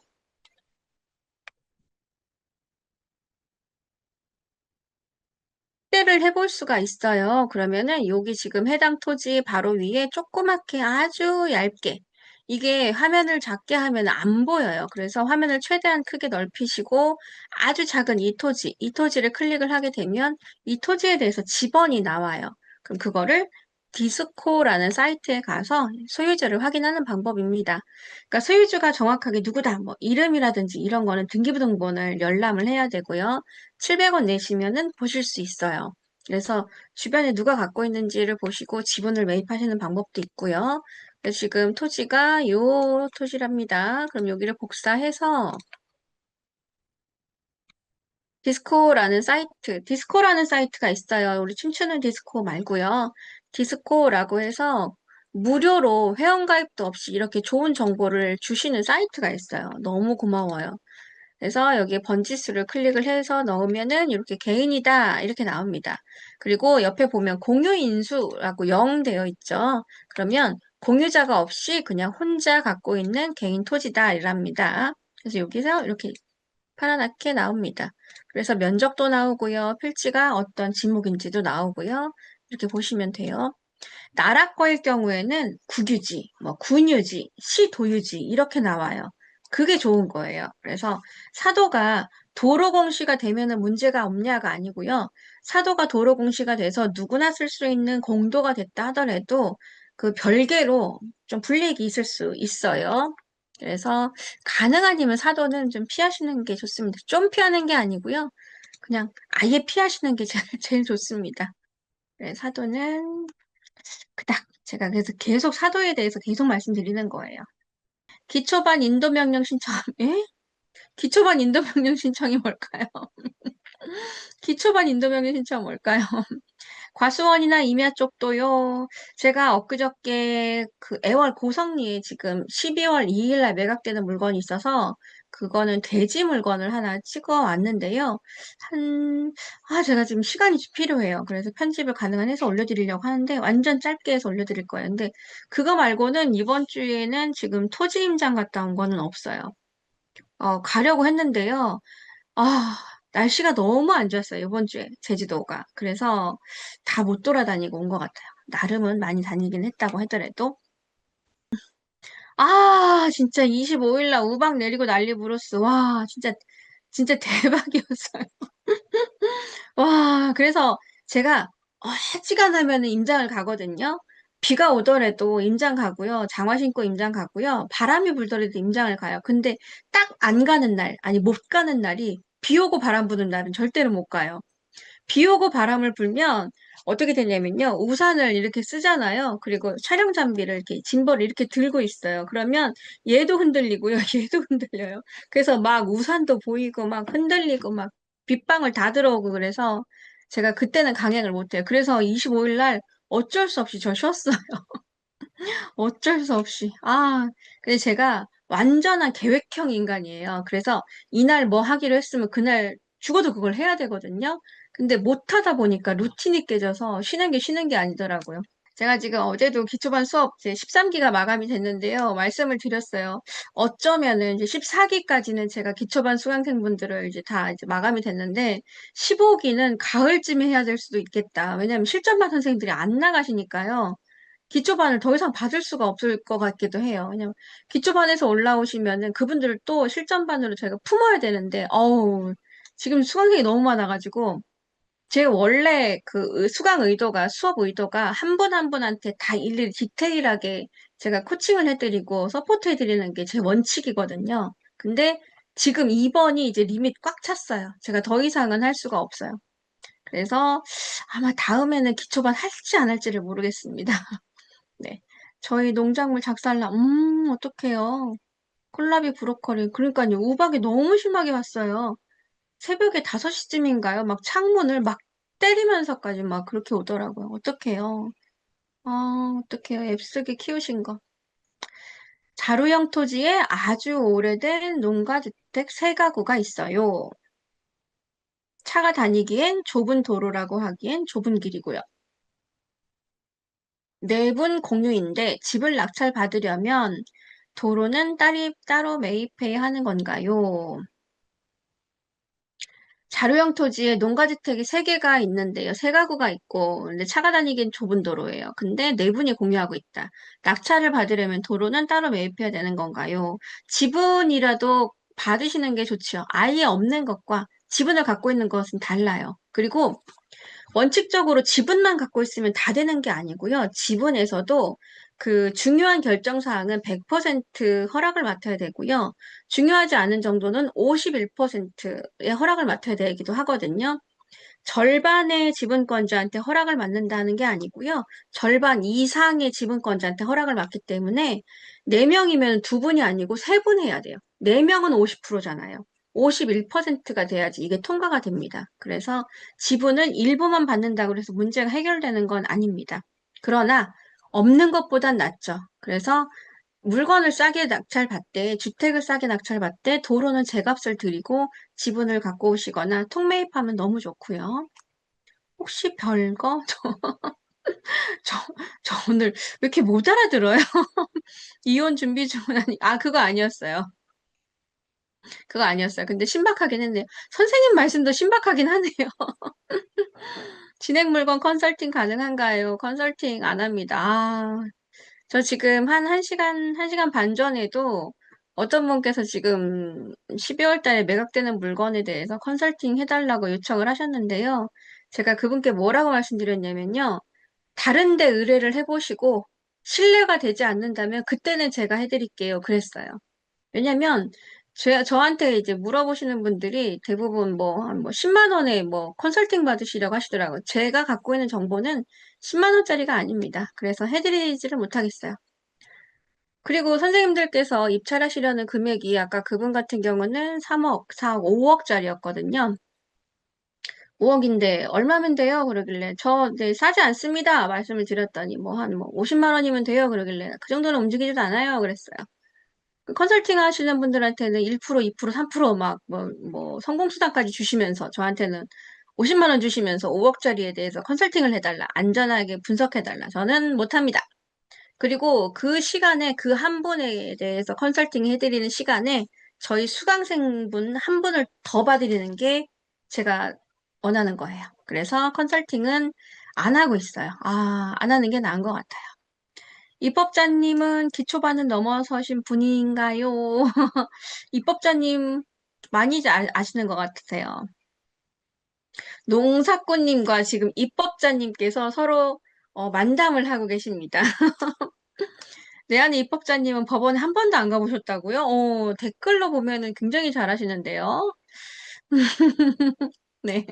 확대를 해볼 수가 있어요. 그러면은 여기 지금 해당 토지 바로 위에 조그맣게 아주 얇게 이게 화면을 작게 하면 안 보여요. 그래서 화면을 최대한 크게 넓히시고 아주 작은 이 토지를 클릭을 하게 되면 이 토지에 대해서 지번이 나와요. 그럼 그거를 디스코라는 사이트에 가서 소유자를 확인하는 방법입니다. 그러니까 소유주가 정확하게 누구다, 뭐 이름이라든지 이런 거는 등기부등본을 열람을 해야 되고요. 700원 내시면은 보실 수 있어요. 그래서 주변에 누가 갖고 있는지를 보시고 지분을 매입하시는 방법도 있고요. 그래서 지금 토지가 요 토지랍니다. 그럼 여기를 복사해서 디스코라는 사이트가 있어요. 우리 춤추는 디스코 말고요. 디스코라고 해서 무료로 회원가입도 없이 이렇게 좋은 정보를 주시는 사이트가 있어요. 너무 고마워요. 그래서 여기에 번지수를 클릭을 해서 넣으면은 이렇게 개인이다 이렇게 나옵니다. 그리고 옆에 보면 공유 인수라고 0 되어 있죠. 그러면 공유자가 없이 그냥 혼자 갖고 있는 개인 토지다 이랍니다. 그래서 여기서 이렇게 파랗게 나옵니다. 그래서 면적도 나오고요. 필지가 어떤 지목인지도 나오고요. 이렇게 보시면 돼요. 나라 거일 경우에는 국유지, 뭐 군유지, 시도유지 이렇게 나와요. 그게 좋은 거예요. 그래서 사도가 도로 공시가 되면은 문제가 없냐가 아니고요. 사도가 도로 공시가 돼서 누구나 쓸 수 있는 공도가 됐다 하더라도 그 별개로 좀 불이익이 있을 수 있어요. 그래서 가능하면 사도는 좀 피하시는 게 좋습니다. 좀 피하는 게 아니고요. 그냥 아예 피하시는 게 제일 좋습니다. 네, 사도는 그닥 제가 그래서 계속 사도에 대해서 계속 말씀드리는 거예요. 기초반 인도명령 신청, 예? 기초반 인도명령 신청이 뭘까요? 기초반 인도명령 신청 뭘까요? 과수원이나 임야 쪽도요. 제가 엊그저께 그 애월 고성리에 지금 12월 2일 날 매각되는 물건이 있어서 그거는 돼지 물건을 하나 찍어 왔는데요. 한, 제가 지금 시간이 좀 필요해요. 그래서 편집을 가능한 해서 올려드리려고 하는데 완전 짧게 해서 올려드릴 거예요. 근데 그거 말고는 이번 주에는 지금 토지 임장 갔다 온 거는 없어요. 가려고 했는데요. 아, 날씨가 너무 안 좋았어요, 이번 주에, 제주도가. 그래서 다 못 돌아다니고 온 것 같아요. 나름은 많이 다니긴 했다고 하더라도. 진짜 25일 날 우박 내리고 난리 부르스. 와, 진짜, 진짜 대박이었어요. 와, 그래서 제가 어지간하면 임장을 가거든요. 비가 오더라도 임장 가고요. 장화 신고 임장 가고요. 바람이 불더라도 임장을 가요. 근데 딱 안 가는 날, 아니 못 가는 날이 비 오고 바람 부는 날은 절대로 못 가요. 비 오고 바람을 불면 어떻게 되냐면요. 우산을 이렇게 쓰잖아요. 그리고 촬영 장비를 이렇게 짐벌을 이렇게 들고 있어요. 그러면 얘도 흔들리고요. 얘도 흔들려요. 그래서 막 우산도 보이고 막 흔들리고 막 빗방울 다 들어오고 그래서 제가 그때는 강행을 못해요. 그래서 25일 날 어쩔 수 없이 저 쉬었어요. 어쩔 수 없이. 근데 제가 완전한 계획형 인간이에요. 그래서 이날 뭐 하기로 했으면 그날 죽어도 그걸 해야 되거든요. 근데 못 하다 보니까 루틴이 깨져서 쉬는 게 아니더라고요. 제가 지금 어제도 기초반 수업 이제 13기가 마감이 됐는데요. 말씀을 드렸어요. 어쩌면은 이제 14기까지는 제가 기초반 수강생분들을 이제 다 이제 마감이 됐는데 15기는 가을쯤에 해야 될 수도 있겠다. 왜냐면 실전반 선생님들이 안 나가시니까요. 기초반을 더 이상 받을 수가 없을 것 같기도 해요. 왜냐면 기초반에서 올라오시면은 그분들을 또 실전반으로 저희가 품어야 되는데, 지금 수강생이 너무 많아가지고 제 원래 그 수강 의도가, 수업 의도가 한 분 한 분한테 다 일일이 디테일하게 제가 코칭을 해드리고 서포트 해드리는 게 제 원칙이거든요. 근데 지금 2번이 이제 리밋 꽉 찼어요. 제가 더 이상은 할 수가 없어요. 그래서 아마 다음에는 기초반 할지 안 할지를 모르겠습니다. 네. 저희 농작물 작살나, 어떡해요. 콜라비 브로콜리. 그러니까요, 우박이 너무 심하게 왔어요. 새벽에 5시쯤인가요? 막 창문을 막 때리면서까지 막 그렇게 오더라고요. 어떡해요. 어떡해요. 앱쓰기 키우신 거. 자루형 토지에 아주 오래된 농가주택 세 가구가 있어요. 차가 다니기엔 좁은 도로라고 하기엔 좁은 길이고요. 내분 공유인데 집을 낙찰받으려면 도로는 따로 매입해야 하는 건가요? 자료형 토지에 농가주택이 3개가 있는데요. 3가구가 있고, 근데 차가 다니기엔 좁은 도로예요. 근데 네 분이 공유하고 있다. 낙찰을 받으려면 도로는 따로 매입해야 되는 건가요? 지분이라도 받으시는 게 좋죠. 아예 없는 것과 지분을 갖고 있는 것은 달라요. 그리고 원칙적으로 지분만 갖고 있으면 다 되는 게 아니고요. 지분에서도 그 중요한 결정 사항은 100% 허락을 맡아야 되고요. 중요하지 않은 정도는 51%의 허락을 맡아야 되기도 하거든요. 절반의 지분권자한테 허락을 맡는다는 게 아니고요. 절반 이상의 지분권자한테 허락을 맡기 때문에 4명이면 2분이 아니고 3분 해야 돼요. 4명은 50%잖아요. 51%가 돼야지 이게 통과가 됩니다. 그래서 지분은 일부만 받는다고 해서 문제가 해결되는 건 아닙니다. 그러나 없는 것보단 낫죠. 그래서 물건을 싸게 낙찰받되, 주택을 싸게 낙찰받되, 도로는 제값을 드리고 지분을 갖고 오시거나 통매입하면 너무 좋고요. 혹시 별거? 저, 저 오늘 왜 이렇게 못 알아들어요? 이혼 준비 중은 그거 아니었어요. 그거 아니었어요. 근데 신박하긴 했네요. 선생님 말씀도 신박하긴 하네요. 진행 물건 컨설팅 가능한가요? 컨설팅 안 합니다. 저 지금 한 1시간 반 전에도 어떤 분께서 지금 12월 달에 매각되는 물건에 대해서 컨설팅 해달라고 요청을 하셨는데요. 제가 그분께 뭐라고 말씀드렸냐면요. 다른 데 의뢰를 해보시고 신뢰가 되지 않는다면 그때는 제가 해드릴게요. 그랬어요. 왜냐면 저한테 이제 물어보시는 분들이 대부분 한 10만 원에 컨설팅 받으시려고 하시더라고요. 제가 갖고 있는 정보는 10만 원짜리가 아닙니다. 그래서 해드리지를 못하겠어요. 그리고 선생님들께서 입찰하시려는 금액이 아까 그분 같은 경우는 3억, 4억, 5억짜리였거든요. 5억인데 얼마면 돼요? 그러길래 저 네, 싸지 않습니다. 말씀을 드렸더니 뭐 한 뭐 50만 원이면 돼요. 그러길래 그 정도는 움직이지도 않아요. 그랬어요. 그 컨설팅 하시는 분들한테는 1%, 2%, 3%막 뭐 성공수당까지 주시면서 저한테는 50만 원 주시면서 5억짜리에 대해서 컨설팅을 해달라. 안전하게 분석해달라. 저는 못합니다. 그리고 그 시간에 그 한 분에 대해서 컨설팅 해드리는 시간에 저희 수강생분 한 분을 더 봐드리는 게 제가 원하는 거예요. 그래서 컨설팅은 안 하고 있어요. 안 하는 게 나은 것 같아요. 입법자님은 기초반은 넘어서신 분인가요? 입법자님 많이 아시는 것 같으세요. 농사꾼님과 지금 입법자님께서 서로 만담을 하고 계십니다. 내한의 입법자님은 법원에 한 번도 안 가보셨다고요? 댓글로 보면은 굉장히 잘하시는데요. 네,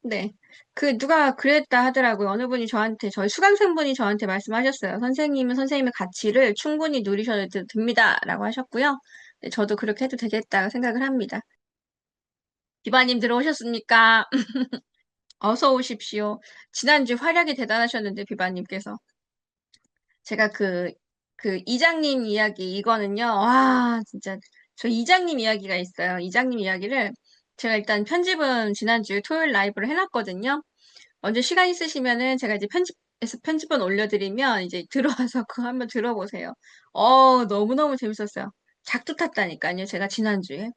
네. 그 누가 그랬다 하더라고요. 어느 분이 저한테, 저희 수강생분이 저한테 말씀하셨어요. 선생님은 선생님의 가치를 충분히 누리셔도 됩니다. 라고 하셨고요. 네, 저도 그렇게 해도 되겠다 생각을 합니다. 비바님 들어오셨습니까? 어서 오십시오. 지난주 활약이 대단하셨는데, 비바님께서. 제가 그 이장님 이야기, 이거는요, 와, 진짜, 저 이장님 이야기가 있어요. 이장님 이야기를 제가 일단 편집은 지난주 토요일 라이브를 해놨거든요. 언제 시간 있으시면은 제가 이제 편집본 올려드리면 이제 들어와서 그거 한번 들어보세요. 너무너무 재밌었어요. 작두 탔다니까요, 제가 지난주에.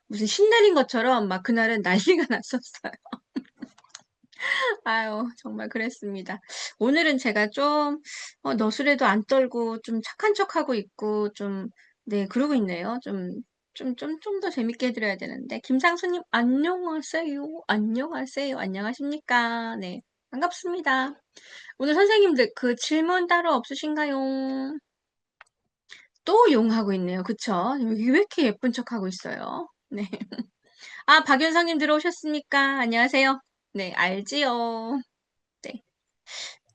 무슨 신내린 것처럼 막 그날은 난리가 났었어요. 아유, 정말 그랬습니다. 오늘은 제가 좀, 너스레도 안 떨고, 좀 착한 척하고 있고, 좀, 네, 그러고 있네요. 좀 더 재밌게 해드려야 되는데. 김상수님, 안녕하세요. 안녕하세요. 안녕하십니까. 네, 반갑습니다. 오늘 선생님들 그 질문 따로 없으신가요? 또 용하고 있네요. 그쵸? 여기 왜 이렇게 예쁜 척하고 있어요? 네. 박윤성님 들어오셨습니까? 안녕하세요. 네, 알지요. 네.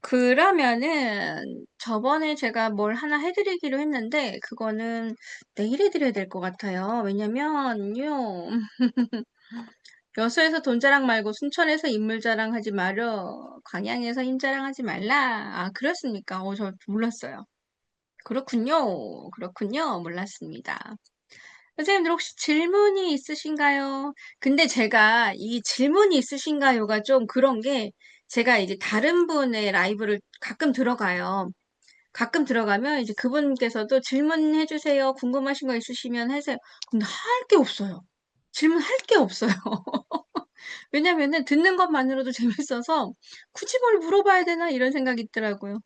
그러면은 저번에 제가 뭘 하나 해드리기로 했는데 그거는 내일 해드려야 될 것 같아요. 왜냐면요. 여수에서 돈 자랑 말고 순천에서 인물 자랑하지 말어. 광양에서 힘 자랑하지 말라. 그렇습니까? 저 몰랐어요. 그렇군요. 그렇군요. 몰랐습니다. 선생님들 혹시 질문이 있으신가요? 근데 제가 이 질문이 있으신가요가 좀 그런 게 제가 이제 다른 분의 라이브를 가끔 들어가요. 가끔 들어가면 이제 그분께서도 질문해 주세요. 궁금하신 거 있으시면 하세요. 근데 할 게 없어요. 질문할 게 없어요. 왜냐면은 듣는 것만으로도 재밌어서 굳이 뭘 물어봐야 되나 이런 생각이 있더라고요.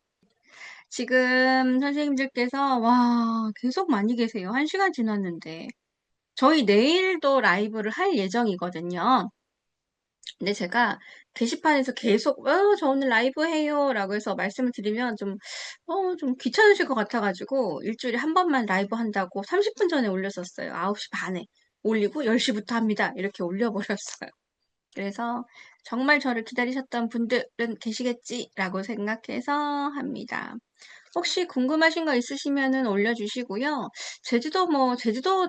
지금 선생님들께서 와, 계속 많이 계세요. 1시간 지났는데. 저희 내일도 라이브를 할 예정이거든요. 근데 제가 게시판에서 계속, 저 오늘 라이브 해요. 라고 해서 말씀을 드리면 좀 귀찮으실 것 같아가지고, 일주일에 한 번만 라이브 한다고 30분 전에 올렸었어요. 9시 반에. 올리고 10시부터 합니다. 이렇게 올려버렸어요. 그래서 정말 저를 기다리셨던 분들은 계시겠지라고 생각해서 합니다. 혹시 궁금하신 거 있으시면은 올려주시고요. 제주도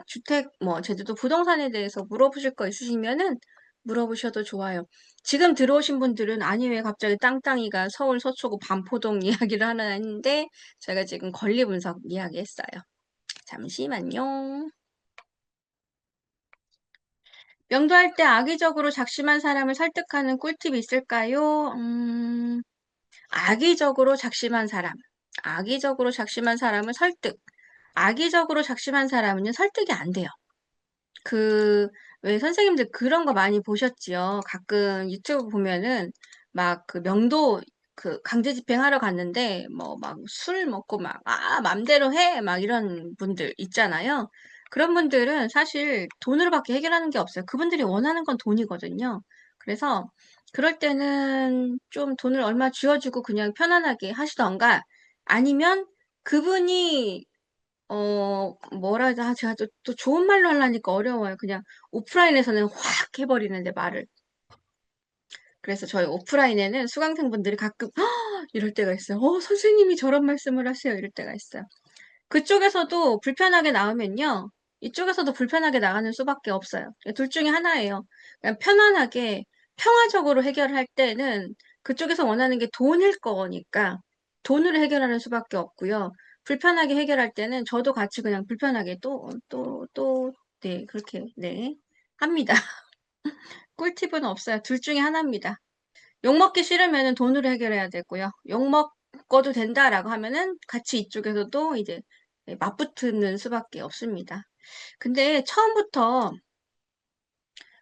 주택, 제주도 부동산에 대해서 물어보실 거 있으시면은 물어보셔도 좋아요. 지금 들어오신 분들은 아니, 왜 갑자기 땅땅이가 서울 서초구 반포동 이야기를 하나 했는데, 제가 지금 권리 분석 이야기 했어요. 잠시만요. 명도할 때 악의적으로 작심한 사람을 설득하는 꿀팁이 있을까요? 악의적으로 작심한 사람. 악의적으로 작심한 사람을 설득. 악의적으로 작심한 사람은요, 설득이 안 돼요. 왜 선생님들 그런 거 많이 보셨지요? 가끔 유튜브 보면은 막 그 명도 강제 집행하러 갔는데 뭐 막 술 먹고 막, 맘대로 해! 막 이런 분들 있잖아요. 그런 분들은 사실 돈으로밖에 해결하는 게 없어요. 그분들이 원하는 건 돈이거든요. 그래서 그럴 때는 좀 돈을 얼마 쥐어주고 그냥 편안하게 하시던가 아니면 그분이 뭐라 해야 제가 또 좋은 말로 하려니까 어려워요. 그냥 오프라인에서는 확 해버리는데 말을. 그래서 저희 오프라인에는 수강생분들이 가끔 이럴 때가 있어요. 선생님이 저런 말씀을 하세요. 이럴 때가 있어요. 그쪽에서도 불편하게 나오면요. 이쪽에서도 불편하게 나가는 수밖에 없어요. 둘 중에 하나예요. 그냥 편안하게 평화적으로 해결할 때는 그쪽에서 원하는 게 돈일 거니까 돈으로 해결하는 수밖에 없고요. 불편하게 해결할 때는 저도 같이 그냥 불편하게 네, 그렇게, 네, 합니다. 꿀팁은 없어요. 둘 중에 하나입니다. 욕먹기 싫으면은 돈으로 해결해야 되고요. 욕먹어도 된다라고 하면은 같이 이쪽에서도 이제 맞붙는 수밖에 없습니다. 근데 처음부터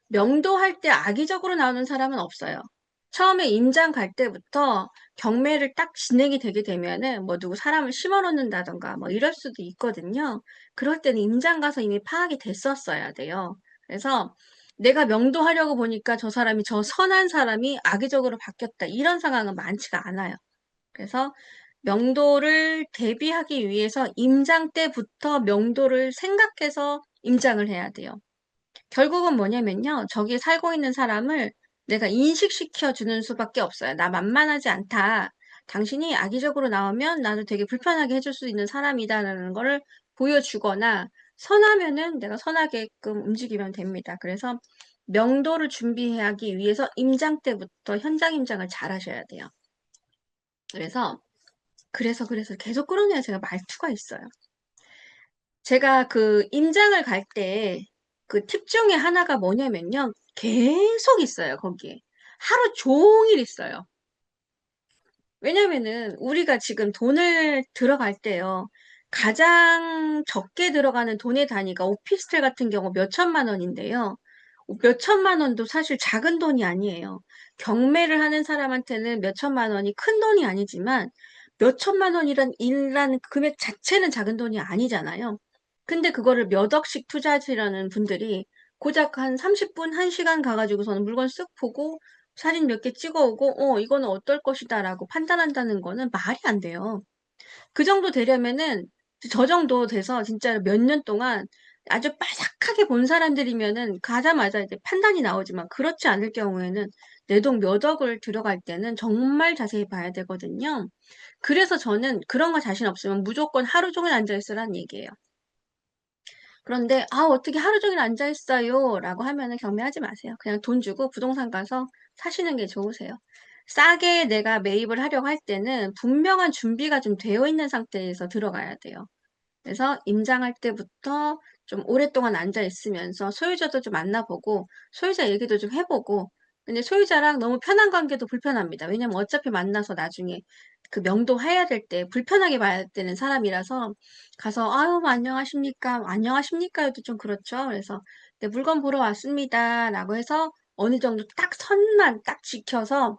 명도할 때 악의적으로 나오는 사람은 없어요. 처음에 임장 갈 때부터 경매를 딱 진행이 되게 되면은 뭐 누구 사람을 심어 놓는다던가 뭐 이럴 수도 있거든요. 그럴 때는 임장 가서 이미 파악이 됐었어야 돼요. 그래서 내가 명도하려고 보니까 저 사람이 저 선한 사람이 악의적으로 바뀌었다. 이런 상황은 많지가 않아요. 그래서 명도를 대비하기 위해서 임장 때부터 명도를 생각해서 임장을 해야 돼요. 결국은 뭐냐면요. 저기 살고 있는 사람을 내가 인식시켜 주는 수밖에 없어요. 나 만만하지 않다. 당신이 악의적으로 나오면 나도 되게 불편하게 해줄 수 있는 사람이다라는 거를 보여주거나 선하면은 내가 선하게끔 움직이면 됩니다. 그래서 명도를 준비하기 위해서 임장 때부터 현장 임장을 잘 하셔야 돼요. 그래서 계속 끌어내야 제가 말투가 있어요. 제가 그 임장을 갈 때 그 팁 중에 하나가 뭐냐면요. 계속 있어요, 거기에. 하루 종일 있어요. 왜냐면은 우리가 지금 돈을 들어갈 때요. 가장 적게 들어가는 돈의 단위가 오피스텔 같은 경우 몇 천만 원인데요. 몇 천만 원도 사실 작은 돈이 아니에요. 경매를 하는 사람한테는 몇 천만 원이 큰 돈이 아니지만 몇 천만 원이라는 금액 자체는 작은 돈이 아니잖아요. 근데 그거를 몇 억씩 투자하시려는 분들이 고작 한 30분, 1시간 가가지고서는 물건 쓱 보고 사진 몇 개 찍어오고, 이거는 어떨 것이다 라고 판단한다는 거는 말이 안 돼요. 그 정도 되려면은, 저 정도 돼서 진짜 몇 년 동안 아주 빠삭하게 본 사람들이면은 가자마자 이제 판단이 나오지만 그렇지 않을 경우에는 내 돈 몇 억을 들어갈 때는 정말 자세히 봐야 되거든요. 그래서 저는 그런 거 자신 없으면 무조건 하루 종일 앉아있으라는 얘기예요. 그런데 어떻게 하루 종일 앉아 있어요? 라고 하면은 경매하지 마세요. 그냥 돈 주고 부동산 가서 사시는 게 좋으세요. 싸게 내가 매입을 하려고 할 때는 분명한 준비가 좀 되어 있는 상태에서 들어가야 돼요. 그래서 임장할 때부터 좀 오랫동안 앉아 있으면서 소유자도 좀 만나보고 소유자 얘기도 좀 해보고 근데 소유자랑 너무 편한 관계도 불편합니다. 왜냐면 어차피 만나서 나중에 그 명도 해야 될 때 불편하게 봐야 되는 사람이라서 가서 아유 뭐 안녕하십니까 안녕하십니까요도 좀 그렇죠. 그래서 네, 물건 보러 왔습니다라고 해서 어느 정도 딱 선만 딱 지켜서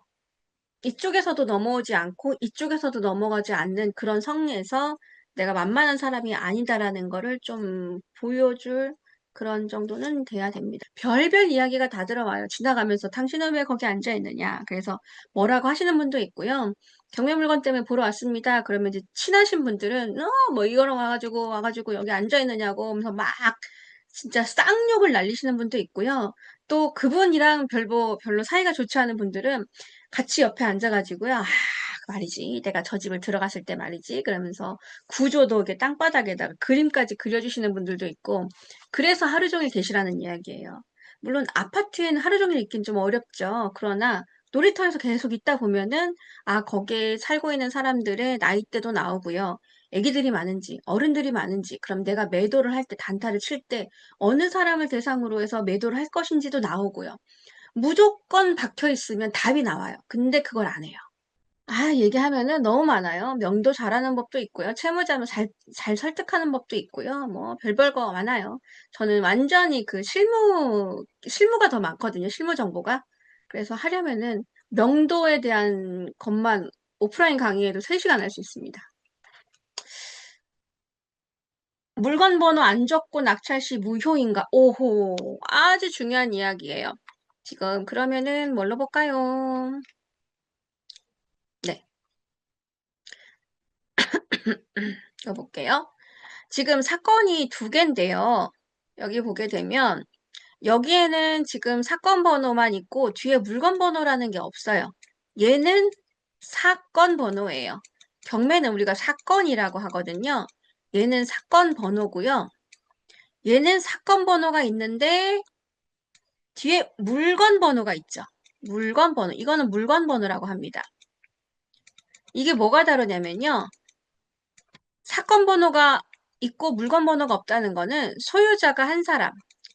이쪽에서도 넘어오지 않고 이쪽에서도 넘어가지 않는 그런 성리에서 내가 만만한 사람이 아니다라는 거를 좀 보여줄 그런 정도는 돼야 됩니다. 별별 이야기가 다 들어와요. 지나가면서 당신은 왜 거기 앉아 있느냐. 그래서 뭐라고 하시는 분도 있고요. 경매 물건 때문에 보러 왔습니다. 그러면 이제 친하신 분들은 뭐 이거랑 와가지고 여기 앉아 있느냐고 하면서 막 진짜 쌍욕을 날리시는 분도 있고요. 또 그분이랑 별로 사이가 좋지 않은 분들은 같이 옆에 앉아가지고요. 그 말이지. 내가 저 집을 들어갔을 때 말이지. 그러면서 구조도 이렇게 땅바닥에다가 그림까지 그려주시는 분들도 있고, 그래서 하루 종일 계시라는 이야기예요. 물론 아파트에는 하루 종일 있긴 좀 어렵죠. 그러나 놀이터에서 계속 있다 보면은, 거기에 살고 있는 사람들의 나이대도 나오고요. 애기들이 많은지, 어른들이 많은지, 그럼 내가 매도를 할 때, 단타를 칠 때, 어느 사람을 대상으로 해서 매도를 할 것인지도 나오고요. 무조건 박혀 있으면 답이 나와요. 근데 그걸 안 해요. 얘기하면은 너무 많아요. 명도 잘하는 법도 있고요. 채무자를 잘 설득하는 법도 있고요. 뭐, 별별 거 많아요. 저는 완전히 그 실무가 더 많거든요. 실무 정보가. 그래서 하려면은 명도에 대한 것만 오프라인 강의에도 3시간 할 수 있습니다. 물건 번호 안 적고 낙찰 시 무효인가? 오호, 아주 중요한 이야기예요. 지금 그러면은 뭘로 볼까요? 네, 읽어볼게요. 지금 사건이 두 개인데요. 여기 보게 되면 여기에는 지금 사건 번호만 있고 뒤에 물건 번호라는 게 없어요. 얘는 사건 번호예요. 경매는 우리가 사건이라고 하거든요. 얘는 사건 번호고요. 얘는 사건 번호가 있는데 뒤에 물건 번호가 있죠. 물건 번호. 이거는 물건 번호라고 합니다. 이게 뭐가 다르냐면요. 사건 번호가 있고 물건 번호가 없다는 거는 소유자가 한 사람,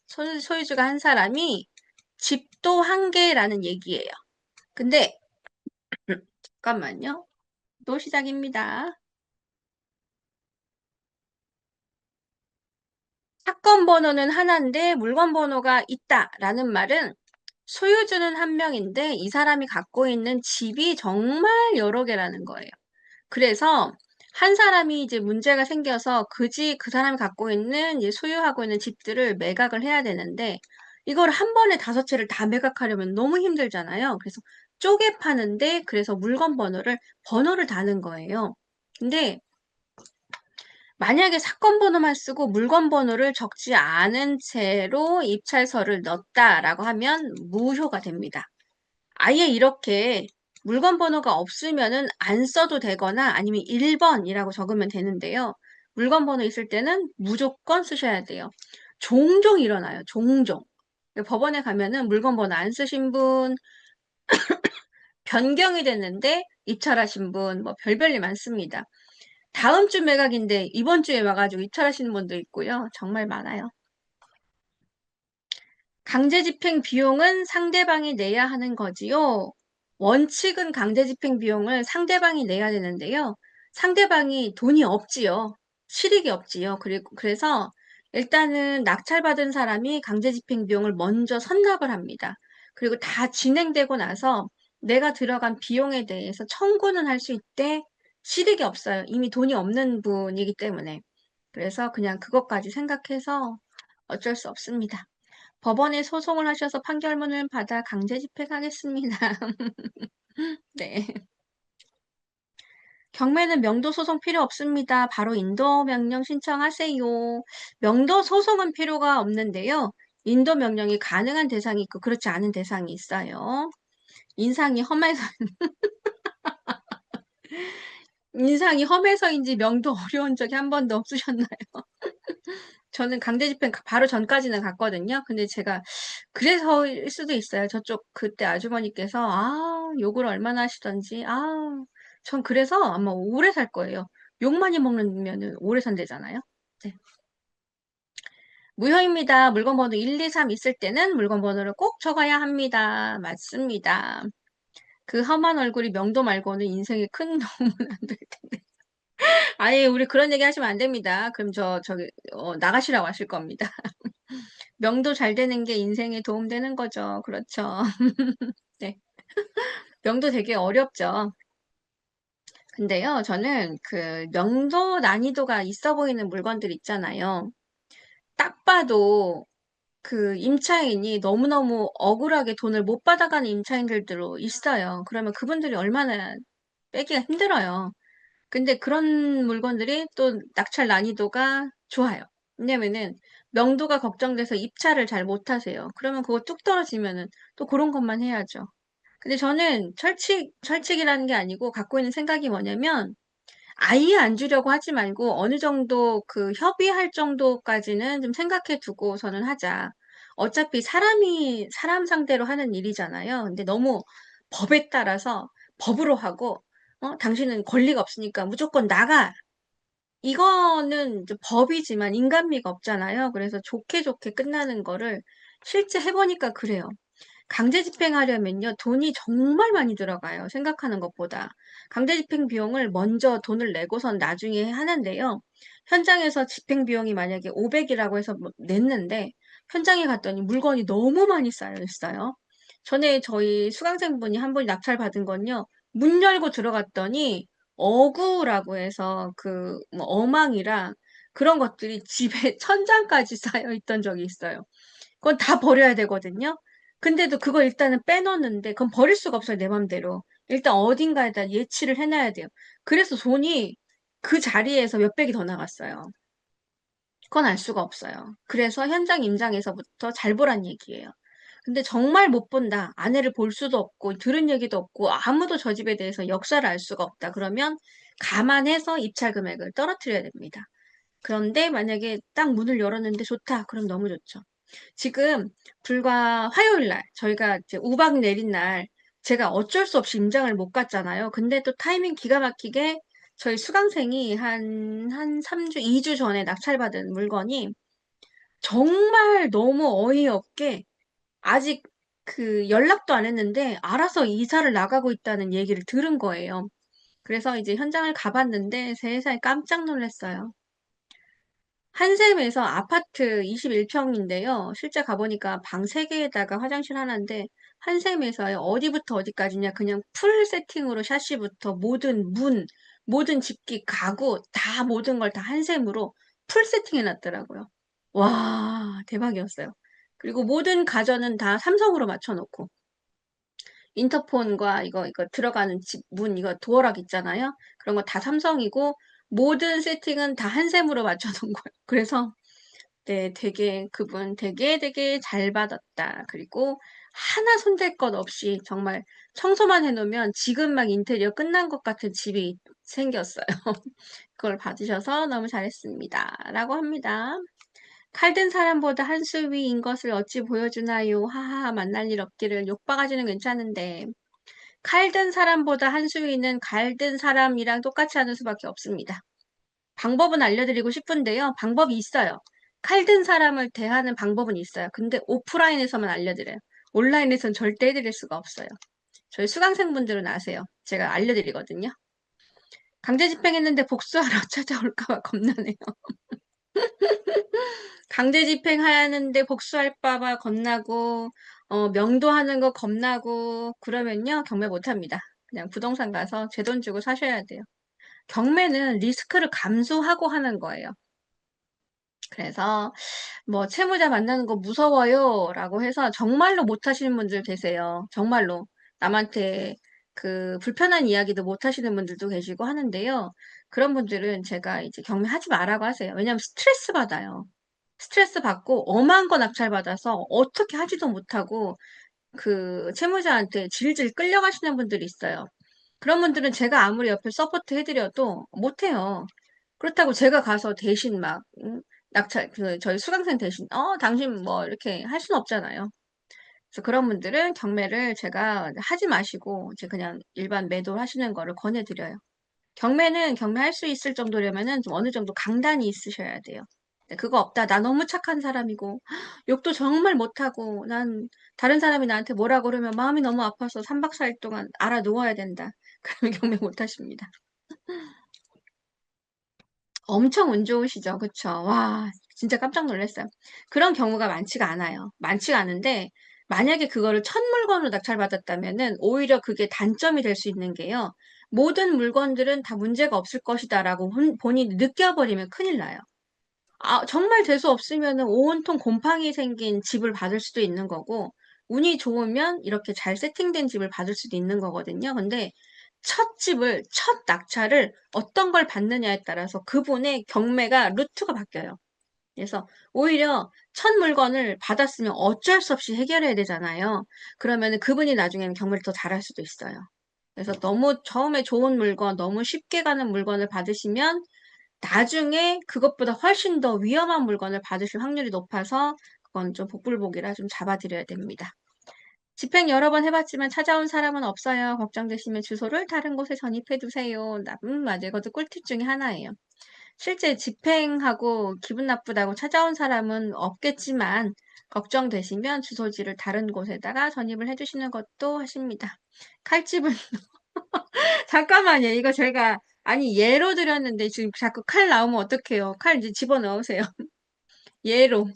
소유주가 한 사람이 집도 한 개라는 얘기예요. 근데 잠깐만요. 또 시작입니다. 사건 번호는 하나인데 물건 번호가 있다라는 말은 소유주는 한 명인데 이 사람이 갖고 있는 집이 정말 여러 개라는 거예요. 그래서 한 사람이 이제 문제가 생겨서 그 사람이 갖고 있는 이제 소유하고 있는 집들을 매각을 해야 되는데 이걸 한 번에 5채를 다 매각하려면 너무 힘들잖아요. 그래서 쪼개 파는데 그래서 물건 번호를 다는 거예요. 근데 만약에 사건 번호만 쓰고 물건 번호를 적지 않은 채로 입찰서를 넣었다라고 하면 무효가 됩니다. 아예 이렇게 물건 번호가 없으면은 안 써도 되거나 아니면 1번이라고 적으면 되는데요. 물건 번호 있을 때는 무조건 쓰셔야 돼요. 종종 일어나요. 종종. 법원에 가면은 물건 번호 안 쓰신 분, 변경이 됐는데 입찰하신 분, 뭐 별별일 많습니다. 다음 주 매각인데 이번 주에 와가지고 입찰하시는 분도 있고요. 정말 많아요. 강제집행 비용은 상대방이 내야 하는 거지요. 원칙은 강제집행 비용을 상대방이 내야 되는데요. 상대방이 돈이 없지요. 실익이 없지요. 그래서 일단은 낙찰받은 사람이 강제집행 비용을 먼저 선납을 합니다. 그리고 다 진행되고 나서 내가 들어간 비용에 대해서 청구는 할 수 있대. 실익이 없어요. 이미 돈이 없는 분이기 때문에. 그래서 그냥 그것까지 생각해서 어쩔 수 없습니다. 법원에 소송을 하셔서 판결문을 받아 강제 집행하겠습니다. 네. 경매는 명도 소송 필요 없습니다. 바로 인도 명령 신청하세요. 명도 소송은 필요가 없는데요. 인도 명령이 가능한 대상이 있고 그렇지 않은 대상이 있어요. 인상이 험해서 인상이 험해서인지 명도 어려운 적이 한 번도 없으셨나요? 저는 강제 집행 바로 전까지는 갔거든요. 근데 제가 그래서일 수도 있어요. 저쪽 그때 아주머니께서 욕을 얼마나 하시던지 전 그래서 아마 오래 살 거예요. 욕 많이 먹으면은 오래 산대잖아요. 네. 무효입니다. 물건 번호 1, 2, 3 있을 때는 물건 번호를 꼭 적어야 합니다. 맞습니다. 그 험한 얼굴이 명도 말고는 인생에 큰 도움은 안 될 텐데. 아예 우리 그런 얘기 하시면 안 됩니다. 그럼 저기 나가시라고 하실 겁니다. 명도 잘 되는 게 인생에 도움되는 거죠. 그렇죠. 네. 명도 되게 어렵죠. 근데요, 저는 그 명도 난이도가 있어 보이는 물건들 있잖아요. 딱 봐도 그 임차인이 너무너무 억울하게 돈을 못 받아가는 임차인들도 있어요. 그러면 그분들이 얼마나 빼기가 힘들어요. 근데 그런 물건들이 또 낙찰 난이도가 좋아요. 왜냐면은 명도가 걱정돼서 입찰을 잘 못하세요. 그러면 그거 뚝 떨어지면은 또 그런 것만 해야죠. 근데 저는 철칙이라는 게 아니고 갖고 있는 생각이 뭐냐면 아예 안 주려고 하지 말고 어느 정도 그 협의할 정도까지는 좀 생각해 두고서는 하자. 어차피 사람 상대로 하는 일이잖아요. 근데 너무 법에 따라서 법으로 하고, 당신은 권리가 없으니까 무조건 나가. 이거는 이제 법이지만 인간미가 없잖아요. 그래서 좋게 좋게 끝나는 거를 실제 해보니까 그래요. 강제 집행하려면요, 돈이 정말 많이 들어가요. 생각하는 것보다. 강제 집행 비용을 먼저 돈을 내고선 나중에 하는데요. 현장에서 집행 비용이 만약에 500이라고 해서 냈는데, 현장에 갔더니 물건이 너무 많이 쌓여 있어요. 전에 저희 수강생분이 한 분이 낙찰받은 건요, 문 열고 들어갔더니, 어구라고 해서 뭐 어망이랑 그런 것들이 집에 천장까지 쌓여 있던 적이 있어요. 그건 다 버려야 되거든요. 근데도 그거 일단은 빼놓는데 그건 버릴 수가 없어요, 내 맘대로. 일단 어딘가에다 예치를 해놔야 돼요. 그래서 돈이 그 자리에서 몇백이 더 나갔어요. 그건 알 수가 없어요. 그래서 현장 임장에서부터 잘 보란 얘기예요. 근데 정말 못 본다. 아내를 볼 수도 없고 들은 얘기도 없고 아무도 저 집에 대해서 역사를 알 수가 없다. 그러면 감안해서 입찰 금액을 떨어뜨려야 됩니다. 그런데 만약에 딱 문을 열었는데 좋다. 그럼 너무 좋죠. 지금 불과 화요일 날 저희가 이제 우박 내린 날 제가 어쩔 수 없이 임장을 못 갔잖아요. 근데 또 타이밍 기가 막히게 저희 수강생이 한 3주, 2주 전에 낙찰받은 물건이 정말 너무 어이없게 아직 그 연락도 안 했는데 알아서 이사를 나가고 있다는 얘기를 들은 거예요. 그래서 이제 현장을 가봤는데 세상에 깜짝 놀랐어요. 한샘에서 아파트 21평인데요. 실제 가보니까 방 3개에다가 화장실 하나인데 한샘에서 어디부터 어디까지냐 그냥 풀 세팅으로 샤시부터 모든 문, 모든 집기, 가구 다 모든 걸 다 한샘으로 풀 세팅해 놨더라고요. 와, 대박이었어요. 그리고 모든 가전은 다 삼성으로 맞춰놓고 인터폰과 이거 들어가는 집 문 이거 도어락 있잖아요. 그런 거 다 삼성이고 모든 세팅은 다 한샘으로 맞춰 놓은 거예요. 그래서 네, 되게 그분 되게 잘 받았다. 그리고 하나 손댈 것 없이 정말 청소만 해 놓으면 지금 막 인테리어 끝난 것 같은 집이 생겼어요. 그걸 받으셔서 너무 잘했습니다. 라고 합니다. 칼든 사람보다 한 수 위인 것을 어찌 보여주나요? 하하, 만날 일 없기를. 욕바가지는 괜찮은데. 칼든 사람보다 한 수 위는 갈든 사람이랑 똑같이 하는 수밖에 없습니다. 방법은 알려드리고 싶은데요. 방법이 있어요. 칼든 사람을 대하는 방법은 있어요. 근데 오프라인에서만 알려드려요. 온라인에서는 절대 해드릴 수가 없어요. 저희 수강생분들은 아세요. 제가 알려드리거든요. 강제 집행했는데 복수하러 찾아올까봐 겁나네요. 강제 집행하는데 복수할까봐 겁나고, 명도하는 거 겁나고, 그러면요, 경매 못합니다. 그냥 부동산 가서 제 돈 주고 사셔야 돼요. 경매는 리스크를 감수하고 하는 거예요. 그래서 뭐 채무자 만나는 거 무서워요 라고 해서 정말로 못 하시는 분들 계세요. 정말로 남한테 그 불편한 이야기도 못 하시는 분들도 계시고 하는데요. 그런 분들은 제가 이제 경매하지 말라고 하세요. 왜냐하면 스트레스 받아요. 스트레스 받고 엄한 거 낙찰받아서 어떻게 하지도 못하고 그 채무자한테 질질 끌려가시는 분들이 있어요. 그런 분들은 제가 아무리 옆에 서포트 해드려도 못해요. 그렇다고 제가 가서 대신 막 낙찰 저희 수강생 대신 당신 뭐 이렇게 할 수는 없잖아요. 그래서 그런 분들은 경매를 제가 하지 마시고 이제 그냥 일반 매도를 하시는 거를 권해드려요. 경매는 경매할 수 있을 정도려면은 좀 어느 정도 강단이 있으셔야 돼요. 근데 그거 없다. 나 너무 착한 사람이고 욕도 정말 못하고 난 다른 사람이 나한테 뭐라 그러면 마음이 너무 아파서 3박 4일 동안 알아 누워야 된다. 그러면 경매 못 하십니다. 엄청 운 좋으시죠? 그쵸? 와, 진짜 깜짝 놀랐어요. 그런 경우가 많지가 않아요. 많지가 않은데, 만약에 그거를 첫 물건으로 낙찰받았다면은, 오히려 그게 단점이 될 수 있는 게요. 모든 물건들은 다 문제가 없을 것이다라고 본인이 느껴버리면 큰일 나요. 아, 정말 재수 없으면은 온통 곰팡이 생긴 집을 받을 수도 있는 거고, 운이 좋으면 이렇게 잘 세팅된 집을 받을 수도 있는 거거든요. 근데 첫 낙찰을 어떤 걸 받느냐에 따라서 그분의 경매가 루트가 바뀌어요. 그래서 오히려 첫 물건을 받았으면 어쩔 수 없이 해결해야 되잖아요. 그러면은 그분이 나중에는 경매를 더 잘할 수도 있어요. 그래서 너무 처음에 좋은 물건, 너무 쉽게 가는 물건을 받으시면 나중에 그것보다 훨씬 더 위험한 물건을 받으실 확률이 높아서 그건 좀 복불복이라 좀 잡아드려야 됩니다. 집행 여러 번 해봤지만 찾아온 사람은 없어요. 걱정되시면 주소를 다른 곳에 전입해 두세요. 맞아요. 그것도 꿀팁 중에 하나예요. 실제 집행하고 기분 나쁘다고 찾아온 사람은 없겠지만 걱정되시면 주소지를 다른 곳에다가 전입을 해주시는 것도 하십니다. 칼집은 잠깐만요. 이거 제가 아니 예로 드렸는데 지금 자꾸 칼 나오면 어떡해요. 칼 이제 집어넣으세요. 예로.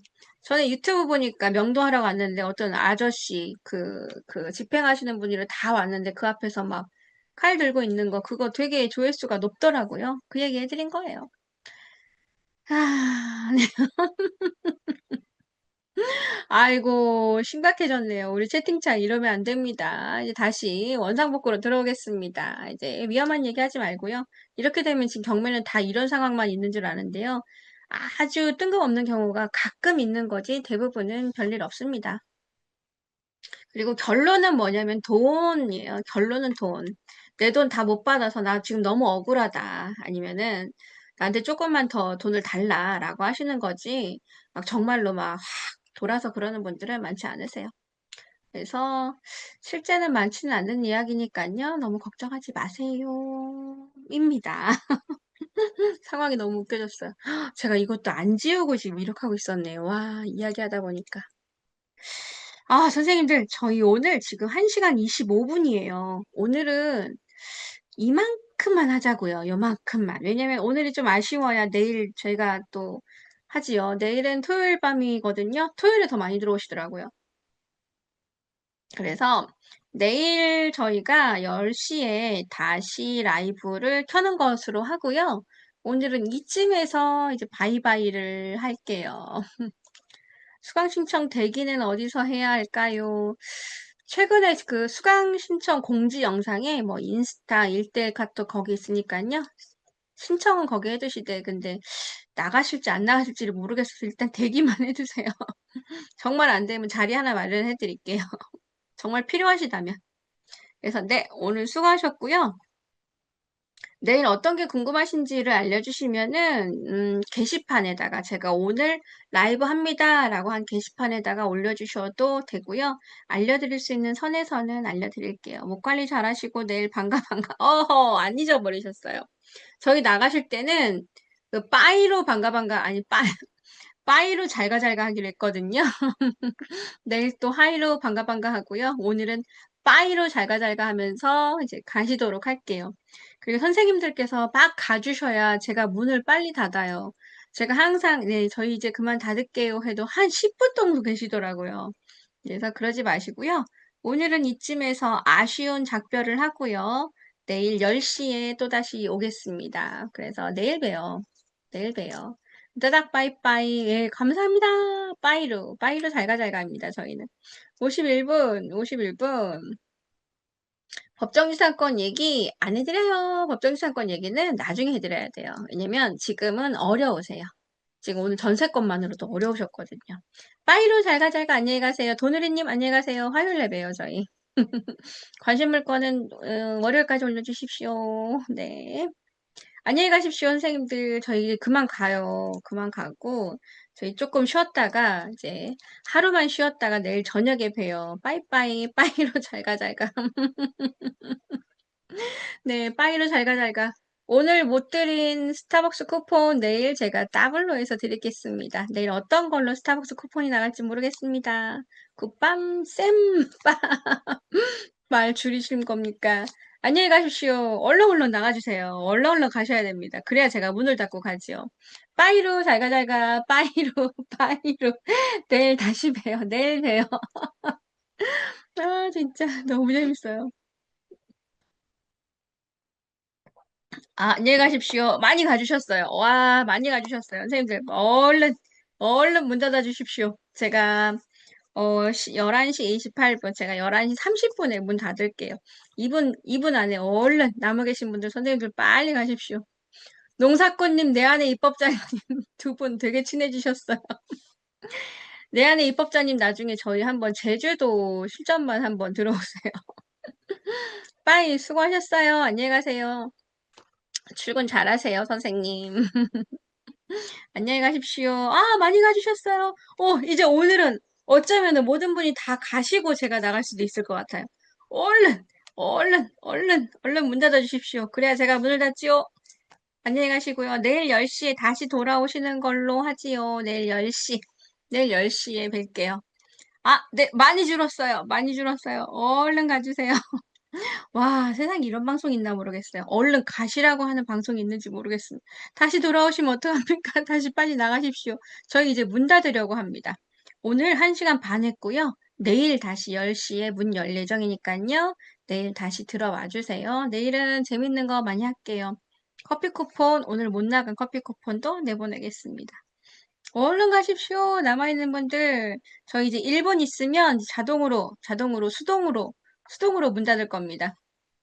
저는 유튜브 보니까 명도하러 왔는데 어떤 아저씨 그 집행하시는 분이랑 다 왔는데 그 앞에서 막 칼 들고 있는 거 그거 되게 조회수가 높더라고요. 그 얘기 해드린 거예요. 아, 네. 아이고 심각해졌네요. 우리 채팅창 이러면 안 됩니다. 이제 다시 원상복구로 들어오겠습니다. 이제 위험한 얘기 하지 말고요. 이렇게 되면 지금 경매는 다 이런 상황만 있는 줄 아는데요. 아주 뜬금없는 경우가 가끔 있는 거지 대부분은 별일 없습니다. 그리고 결론은 뭐냐면 돈이에요. 결론은 돈. 내 돈 다 못 받아서 나 지금 너무 억울하다. 아니면은 나한테 조금만 더 돈을 달라라고 하시는 거지. 막 정말로 막 돌아서 그러는 분들은 많지 않으세요. 그래서 실제는 많지는 않는 이야기니깐요. 너무 걱정하지 마세요. 입니다. 상황이 너무 웃겨졌어요. 제가 이것도 안 지우고 지금 이렇게 하고 있었네요. 와, 이야기하다 보니까. 아, 선생님들, 저희 오늘 지금 1시간 25분이에요. 오늘은 이만큼만 하자고요. 요만큼만. 왜냐면 오늘이 좀 아쉬워야 내일 저희가 또 하지요. 내일은 토요일 밤이거든요. 토요일에 더 많이 들어오시더라고요. 그래서 내일 저희가 10시에 다시 라이브를 켜는 것으로 하고요. 오늘은 이쯤에서 이제 바이바이를 할게요. 수강 신청 대기는 어디서 해야 할까요? 최근에 그 수강 신청 공지 영상에 뭐 인스타, 일대 카톡 거기 있으니까요. 신청은 거기 해두시되 근데 나가실지 안 나가실지를 모르겠어서 일단 대기만 해두세요. 정말 안 되면 자리 하나 마련해 드릴게요. 정말 필요하시다면. 그래서 네, 오늘 수고하셨고요. 내일 어떤 게 궁금하신지를 알려주시면은 게시판에다가 제가 오늘 라이브 합니다라고 한 게시판에다가 올려주셔도 되고요. 알려드릴 수 있는 선에서는 알려드릴게요. 목 관리 잘하시고 내일 반가 반가. 어허, 안 잊어버리셨어요. 저희 나가실 때는 그 빠이로 반가 반가 아니 빠이로 잘가 잘가 하기로 했거든요. 내일 또 하이로 반가 반가 하고요. 오늘은 빠이로 잘가 잘가 하면서 이제 가시도록 할게요. 그리고 선생님들께서 막 가주셔야 제가 문을 빨리 닫아요. 제가 항상 네, 저희 이제 그만 닫을게요 해도 한 10분 정도 계시더라고요. 그래서 그러지 마시고요. 오늘은 이쯤에서 아쉬운 작별을 하고요. 내일 10시에 또다시 오겠습니다. 그래서 내일 봬요. 내일 봬요. 따닥 빠이빠이. 예, 감사합니다. 빠이로 잘가 잘가입니다. 저희는. 51분, 51분. 법정지상권 얘기 안 해드려요. 법정지상권 얘기는 나중에 해드려야 돼요. 왜냐면 지금은 어려우세요. 지금 오늘 전세권만으로도 어려우셨거든요. 빠이로 잘가 잘가 안녕히 가세요. 도누리님 안녕히 가세요. 화요일에 봬요 저희. 관심 물건은 월요일까지 올려주십시오. 네. 안녕히 가십시오 선생님들. 저희 이제 그만 가요. 그만 가고 저희 조금 쉬었다가 이제 하루만 쉬었다가 내일 저녁에 봬요. 빠이빠이 빠이로 잘가 잘가. 네, 빠이로 잘가 잘가. 오늘 못 드린 스타벅스 쿠폰 내일 제가 더블로 해서 드리겠습니다. 내일 어떤 걸로 스타벅스 쿠폰이 나갈지 모르겠습니다. 굿밤 쌤빠 말 줄이신 겁니까? 안녕히 가십시오. 얼른 나가주세요. 얼른 가셔야 됩니다. 그래야 제가 문을 닫고 가지요. 빠이로 잘가 잘가 빠이로 빠이로 내일 다시 봬요. 내일 봬요. 아 진짜 너무 재밌어요. 아, 안녕히 가십시오. 많이 가주셨어요. 와, 많이 가주셨어요. 선생님들, 얼른 문 닫아 주십시오. 제가, 11시 28분, 제가 11시 30분에 문 닫을게요. 2분 안에 얼른 남아 계신 분들, 선생님들 빨리 가십시오. 농사꾼님, 내 안에 입법자님 두 분 되게 친해지셨어요. 내 안에 입법자님 나중에 저희 한번 제주도 실전만 한번 들어오세요. 빠이, 수고하셨어요. 안녕히 가세요. 출근 잘하세요, 선생님. 안녕히 가십시오. 아, 많이 가주셨어요. 이제 오늘은 어쩌면은 모든 분이 다 가시고 제가 나갈 수도 있을 것 같아요. 얼른 문 닫아 주십시오. 그래야 제가 문을 닫지요. 안녕히 가시고요. 내일 10시에 다시 돌아오시는 걸로 하지요. 내일 10시. 내일 10시에 뵐게요. 아, 네, 많이 줄었어요. 많이 줄었어요. 얼른 가주세요. 와, 세상에 이런 방송이 있나 모르겠어요. 얼른 가시라고 하는 방송이 있는지 모르겠습니다. 다시 돌아오시면 어떡합니까? 다시 빨리 나가십시오. 저희 이제 문 닫으려고 합니다. 오늘 1시간 반 했고요. 내일 다시 10시에 문 열 예정이니까요. 내일 다시 들어와 주세요. 내일은 재밌는 거 많이 할게요. 커피 쿠폰, 오늘 못 나간 커피 쿠폰도 내보내겠습니다. 얼른 가십시오. 남아있는 분들. 저희 이제 1분 있으면 수동으로 문 닫을 겁니다.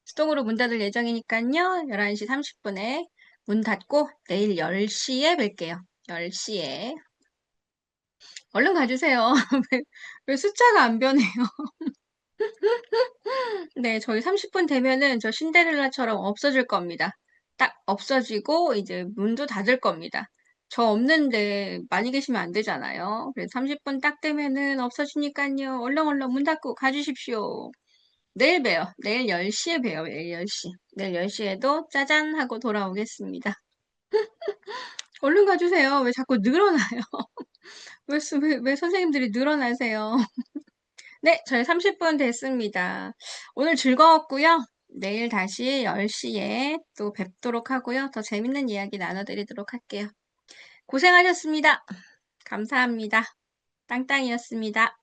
수동으로 문 닫을 예정이니까요. 11시 30분에 문 닫고 내일 10시에 뵐게요. 10시에. 얼른 가주세요. 왜 숫자가 안 변해요? 네, 저희 30분 되면은 저 신데렐라처럼 없어질 겁니다. 딱 없어지고 이제 문도 닫을 겁니다. 저 없는데 많이 계시면 안 되잖아요. 그래서 30분 딱 되면은 없어지니깐요. 얼렁얼렁 문 닫고 가 주십시오. 내일 봬요. 내일 10시에 봬요. 내일 10시. 내일 10시에도 짜잔 하고 돌아오겠습니다. 얼른 가 주세요. 왜 자꾸 늘어나요? 왜 선생님들이 늘어나세요? 네, 저희 30분 됐습니다. 오늘 즐거웠고요. 내일 다시 10시에 또 뵙도록 하고요. 더 재밌는 이야기 나눠드리도록 할게요. 고생하셨습니다. 감사합니다. 땅땅이었습니다.